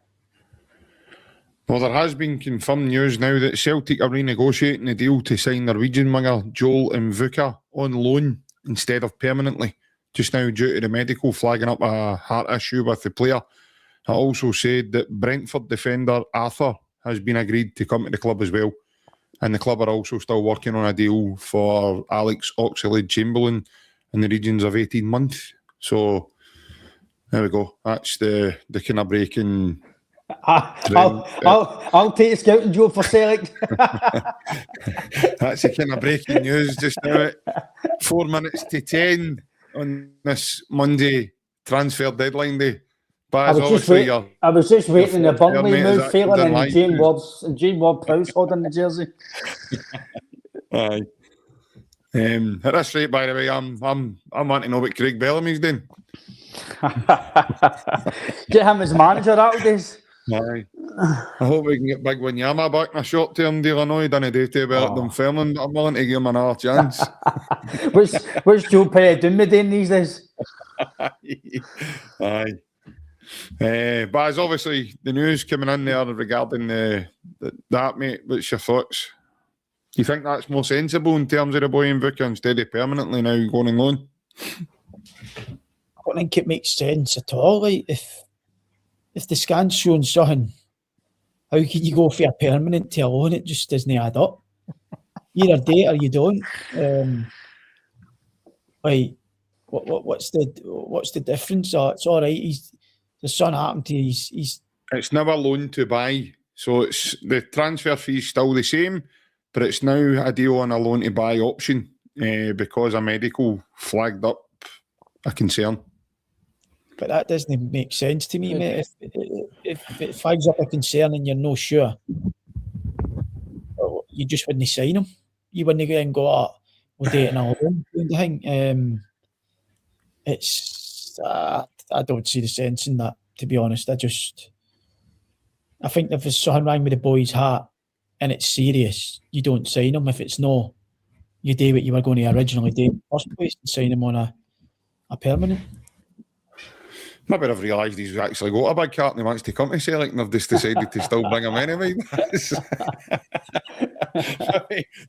Well, there has been confirmed news now that Celtic are renegotiating a deal to sign Norwegian winger Joel Mvuka on loan instead of permanently, just now due to the medical flagging up a heart issue with the player. It also said that Brentford defender Arthur has been agreed to come to the club as well. And the club are also still working on a deal for Alex Oxlade-Chamberlain in the regions of 18 months. So there we go. That's the kind of breaking. I'll take a scouting job for Celtic. That's the kind of breaking news just now at 4 minutes to 10 on this Monday transfer deadline day. But I was just waiting the Burnley move, failing, and Jane Ward-Prowse holding the jersey. Aye. At this rate, by the way, I'm wanting to know what Craig Bellamy's doing. Get him as manager, that'll do. Aye. I hope we can get Big Wanyama back in a short term deal. I know he didn't do too well at Dunfermline, but I'm willing to give him another chance. What's Joe Doing doing these days? Aye. But as obviously the news coming in there regarding that, mate, what's your thoughts? Do you think that's more sensible in terms of the boy in Vicar instead of permanently now going on loan? I don't think it makes sense at all. Like, if the scan's showing something, how can you go for a permanent to a loan? It just doesn't add up. You either do it or you don't. Like, what's the difference? It's all right. The son happened to he's. It's never loan to buy, so it's the transfer fee's still the same, but it's now a deal on a loan to buy option because a medical flagged up a concern. But that doesn't make sense to me, mate. If it flags up a concern and you're not sure, you just wouldn't sign him. You wouldn't go and go, we'll do it in a loan kind of thing. I don't see the sense in that, to be honest. I think if there's something wrong with the boy's heart and it's serious, you don't sign him. If it's no, you do what you were going to originally do in the first place and sign him on a permanent. Maybe I've realised he's actually got a big cart and he wants to come to Celtic and I've just decided to still bring him anyway.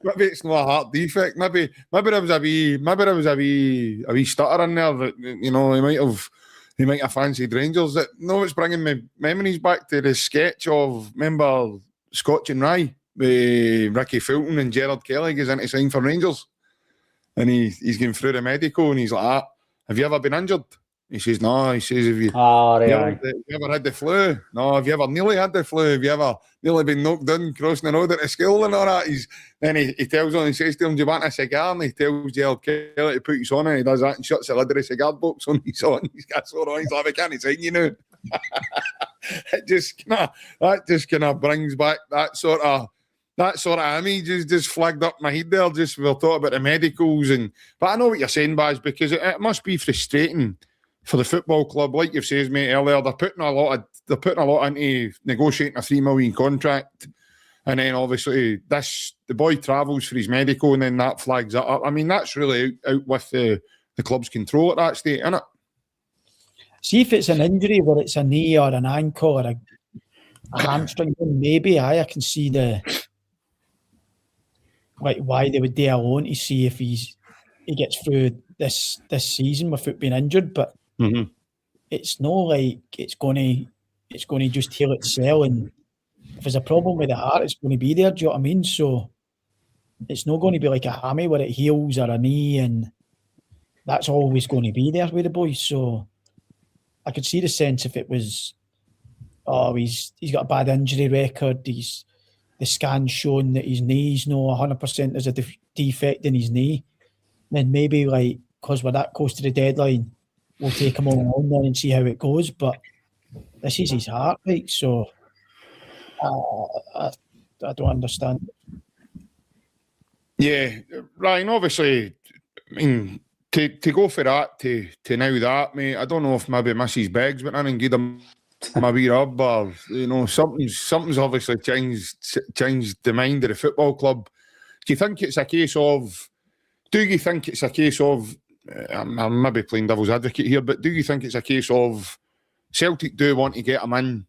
maybe it's not a heart defect. Maybe there was a wee stutter in there that, you know, he might have fancied Rangers. It's bringing me memories back to the sketch of, remember Scotch and Rye with Ricky Fulton and Gerard Kelly goes in to sign for Rangers, and he's going through the medical and he's like, have you ever been injured? He says, no. He says, have you ever had the flu? No. Have you ever nearly had the flu? Have you ever nearly been knocked down crossing the road at a school and all that? Then he tells him, he says to him, do you want a cigar? And he tells Gerald Kelly to put his on, and he does that and shuts the lid of the cigar box on his on. He's got sore on. He's like, I can't sign you now. That just kind of brings back that sort of image just flagged up my head there. Just we'll talk about the medicals but I know what you're saying, Baz, because it must be frustrating for the football club, like you've said, mate, earlier. They're putting a lot into negotiating a $3 million contract, and then obviously the boy travels for his medical, and then that flags it up. I mean, that's really out with the club's control at that state, isn't it? See, if it's an injury where it's a knee or an ankle or a hamstring, maybe I can see why they would do a loan to see if he gets through this season without being injured, but it's not like it's going to just heal itself, and if there's a problem with the heart, it's going to be there. Do you know what I mean? So it's not going to be like a hammy where it heals or a knee, and that's always going to be there with the boys. So I could see the sense if it was, he's got a bad injury record, the scan's showing that his knee's no 100%, there's a defect in his knee, then maybe because we're that close to the deadline, we'll take him on then and see how it goes. But this is his heart, so I don't understand. Yeah, Ryan, obviously, I mean, to go for that, to now that, mate, I don't know if maybe Mrs. Beggs went in and gave him a wee rub, or, you know, something's obviously changed the mind of the football club. Do you think it's a case of, I'm maybe playing devil's advocate here, but do you think it's a case of Celtic do want to get him in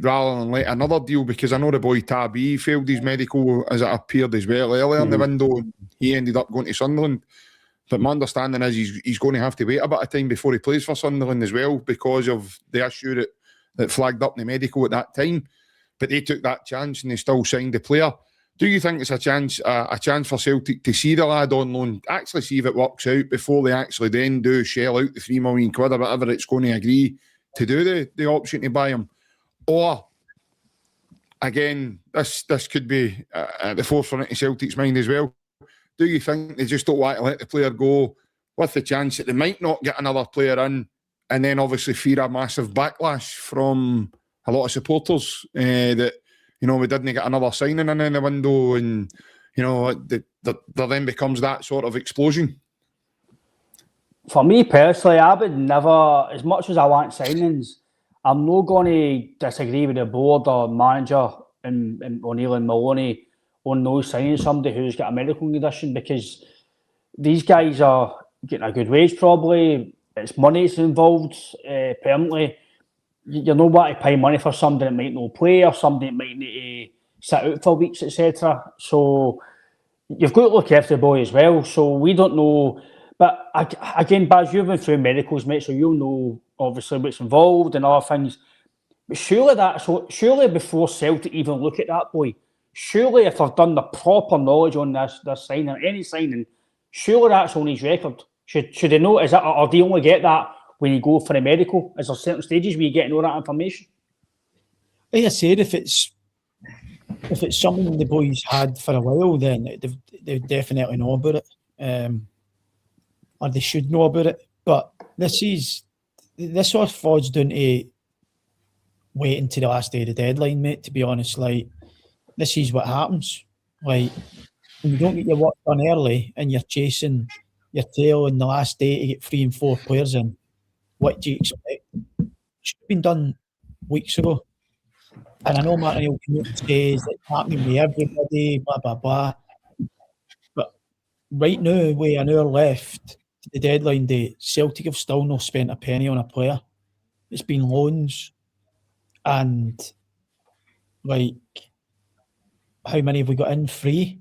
rather than let another deal? Because I know the boy Tabby failed his medical as it appeared as well earlier in the window. He ended up going to Sunderland. But my understanding is he's going to have to wait a bit of time before he plays for Sunderland as well, because of the issue that flagged up in the medical at that time. But they took that chance and they still signed the player. Do you think it's a chance for Celtic to see the lad on loan, actually see if it works out before they actually then do shell out the £3 million or whatever it's going to agree to do the option to buy him? Or, again, this could be at the forefront of Celtic's mind as well. Do you think they just don't want to let the player go with the chance that they might not get another player in, and then obviously fear a massive backlash from a lot of supporters that, you know, we didn't get another signing in the window, and, there then becomes that sort of explosion. For me personally, I would never, as much as I want signings, I'm not going to disagree with the board or manager and O'Neill and Maloney on those signing somebody who's got a medical condition, because these guys are getting a good wage probably. It's money's involved permanently. You know what, to pay money for somebody that might not play or somebody that might need to sit out for weeks, etc. So you've got to look after the boy as well. So we don't know. But again, Baz, you've been through medicals, mate, so you'll know obviously what's involved and other things. But surely before Celtic even look at that boy, surely if I've done the proper knowledge on this signing, any signing, surely that's on his record. Should they know? Is that, or do you only get that when you go for a medical? Is there certain stages where you get all that information? Like I said, if it's something the boys had for a while, then they definitely know about it, or they should know about it. But this all falls down to waiting to the last day of the deadline, mate. To be honest, like, this is what happens. Like, when you don't get your work done early and you're chasing your tail in the last day to get 3 and 4 players in, what do you expect? It should have been done weeks ago. And I know Martin Neil says it's happening with everybody, blah, blah, blah. But right now, with an hour left to the deadline date, Celtic have still not spent a penny on a player. It's been loans. And, like, how many have we got in? 3?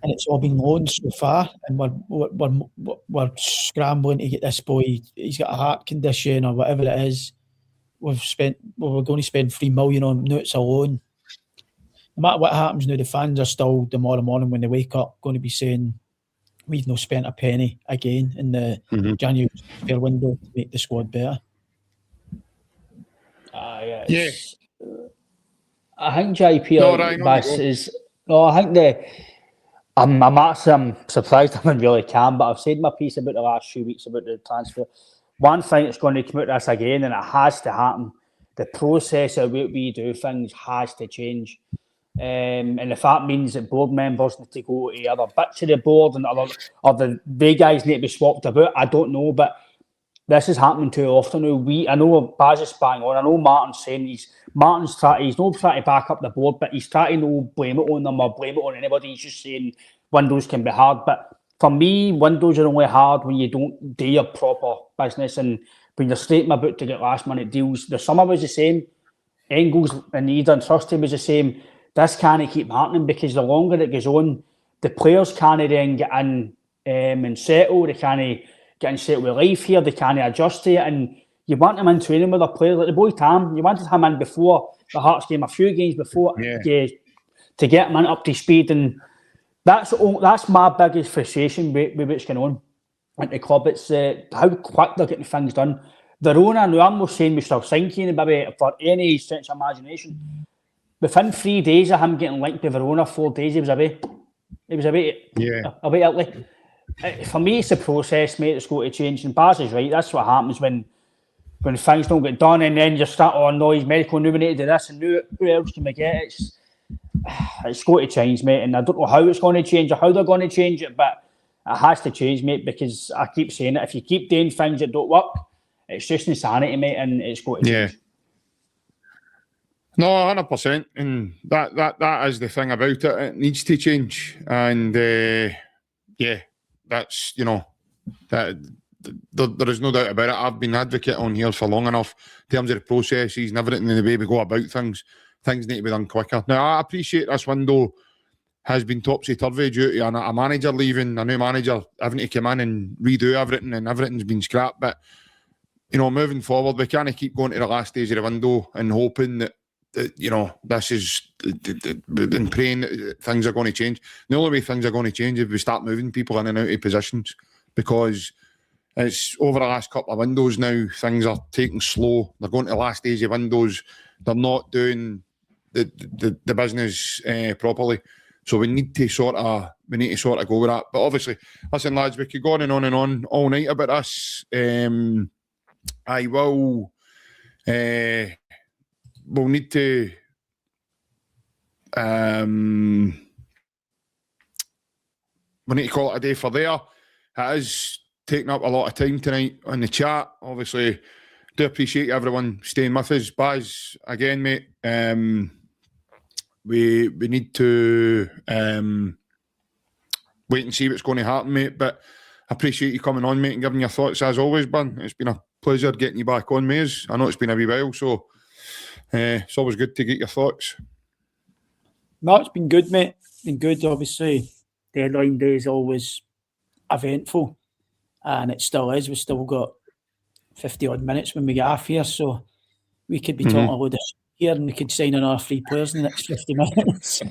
And it's all been loans so far. And we're scrambling to get this boy. He's got a heart condition or whatever it is. We're going to spend 3 million on notes alone. No matter what happens now, the fans are still tomorrow morning when they wake up going to be saying we've not spent a penny again in the January transfer window to make the squad better. Yeah. I think JP is. No, I think I'm surprised I really can, but I've said my piece about the last few weeks about the transfer. One thing that's going to come out of this again, and it has to happen, the process of what we do things has to change. And if that means that board members need to go to other bits of the board and the guys need to be swapped about, I don't know, but this is happening too often now. I know Baz is bang on. I know Martin's saying he's not trying to back up the board, but he's trying to no blame it on them or blame it on anybody. He's just saying windows can be hard. But for me, windows are only hard when you don't do your proper business and when you're straightening about to get last minute deals. The summer was the same. Engels and Eder and Trusty was the same. This can't keep happening because the longer it goes on, the players can't then get in and settle. They can't get in settle with life here. They can't adjust to it. And you want them in training with a player like the boy Tam. You wanted him in before the Hearts game, a few games before, to get him in up to speed. And that's my biggest frustration with what's going on at the club. It's how quick they're getting things done. Verona, now I'm not saying we should have signed Kane, maybe for any stretch of imagination. Within 3 days of him getting linked to Verona, 4 days, he was away. He was away. Away Italy. For me, it's a process, mate, that's got to change. And Baz is right. That's what happens when things don't get done, and then you start, oh no, he's medical, now we need to do this, and who else can we get? It's got to change, mate. And I don't know how it's going to change or how they're going to change it, but it has to change, mate, because I keep saying it. If you keep doing things that don't work, it's just insanity, mate, and it's got to change. No, 100%, and that is the thing about it. It needs to change, and that's that. There is no doubt about it. I've been advocate on here for long enough in terms of the processes and everything and the way we go about things. Things need to be done quicker. Now, I appreciate this window has been topsy-turvy due to a manager leaving, a new manager having to come in and redo everything, and everything's been scrapped. But moving forward, we can't keep going to the last days of the window and hoping that this is and praying that things are going to change. The only way things are going to change is if we start moving people in and out of positions, because it's over the last couple of windows now, things are taking slow. They're going to the last days of windows. They're not doing the business properly. So we need to sort of go with that. But obviously, listen, lads, we could go on and on all night about this. I will. We'll need to we need to call it a day for there. It is taking up a lot of time tonight on the chat. Obviously, do appreciate everyone staying with us. Baz, again, mate, we need to wait and see what's going to happen, mate. But I appreciate you coming on, mate, and giving your thoughts as always, Ben. It's been a pleasure getting you back on, mate. I know it's been a wee while, so it's always good to get your thoughts. No, it's been good, mate. It's been good, obviously. Deadline day is always eventful, and it still is. We've still got 50-odd minutes when we get off here, so we could be talking a load of shit here and we could sign another 3 players in the next 50 minutes.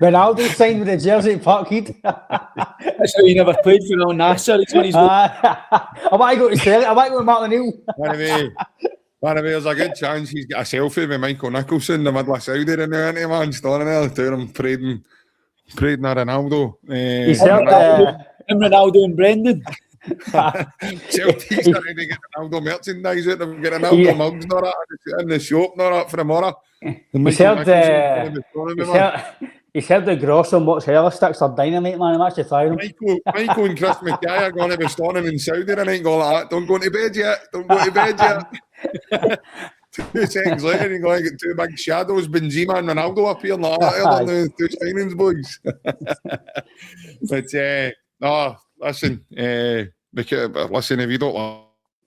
Ronaldo signed with the jersey at Falkirk. That's how he never played for Al Nasser. It's when he's I want to go to Celtic. I want to go to Martin Neill. Anyway, there's a good chance he's got a selfie with Michael Nicholson in the middle of Saudi and now, ain't he, man? Standing there, the two of them parading a Ronaldo. He's helped Ronaldo and Brendan. Celtic's already get Ronaldo merchandise out. They've got Ronaldo mugs and all that in the shop and all that for tomorrow. He's heard the Grosso mozzarella sticks are dynamite, man. I'm actually trying them. Michael and Chris McKay are going to be standing in Saudi tonight and go like that. Don't go to bed yet. Don't go to bed yet. 2 seconds later, you're going to get 2 big shadows, Benzema and Ronaldo appearing like that. The 2 signings, boys. But, no, listen, listen, if you don't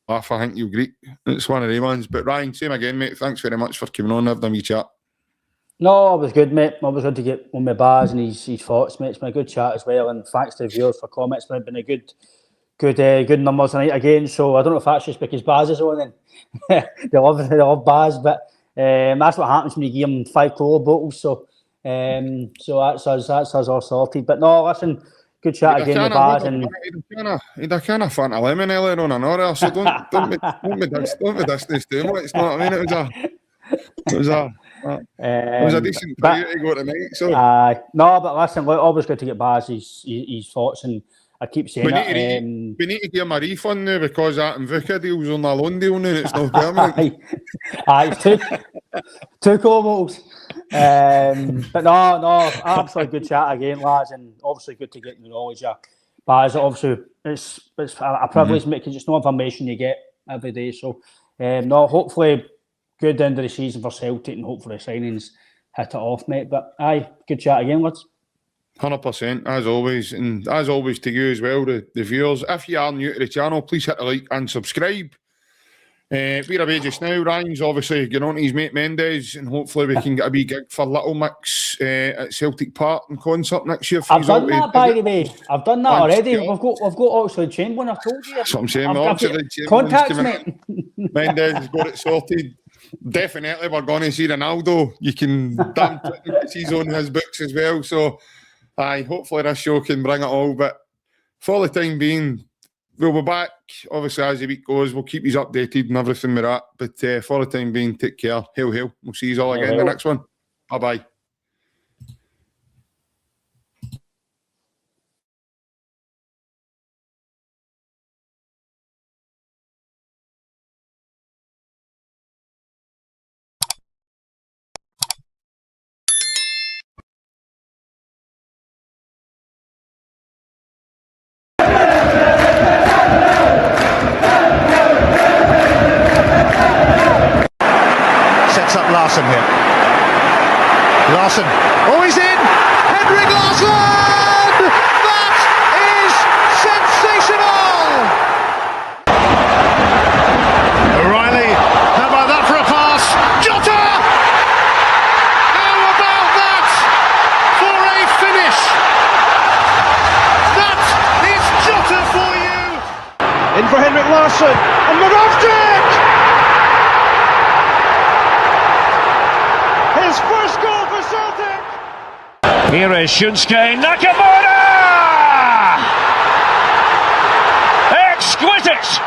laugh, I think you'll agree. It's one of the ones. But Ryan, same again, mate. Thanks very much for coming on and having a wee chat. No, it was good, mate. It was good to get on my Baz and his thoughts, mate. It's been a good chat as well, and thanks to the viewers for comments. It's been a good numbers tonight again. So I don't know if that's just because Baz is on and they love Baz, but that's what happens when you give them 5 cola bottles. So that's us all sorted. But no, listen, good chat again with Baz. And he'd a kind of Fanta lemon earlier on an order, so don't be this too much. It's not. I mean, it was a decent play to go tonight. So no, but listen, always good to get Baz his thoughts, and I keep saying we need to give him a refund now because that Mvuka deal's on a loan deal now. It's not permanent. It's two combos. But no, absolutely good chat again, lads, and obviously good to get the knowledge of Baz. Obviously, it's a privilege, mate, because it's no information you get every day. So no, hopefully. Good end of the season for Celtic and hopefully signings hit it off, mate. But good chat again, lads. 100%, as always. And as always to you as well, the viewers. If you are new to the channel, please hit the like and subscribe. We're away just now. Ryan's obviously getting on to his mate Mendes, and hopefully we can get a wee gig for Little Mix at Celtic Park and concert next year. I've done that, by the way. I've done that already. We've got Oxford Chamberlain, I've told you. That's what I'm saying. Oxford contacts, mate. Mendes has got it sorted. Definitely, we're going to see Ronaldo. You can damn he's on his books as well. So, hopefully this show can bring it all. But for the time being, we'll be back. Obviously, as the week goes, we'll keep you updated and everything with that. But for the time being, take care. Hail, hail. We'll see you all again in the next one. Bye-bye. Larsson here. Larsson. Oh, he's in! Henrik Larsson! That is sensational! O'Reilly. How about that for a pass? Jota! How about that for a finish? That is Jota for you! In for Henrik Larsson. And Moravcik! His first goal for Celtic! Here is Shunsuke Nakamura! Exquisite!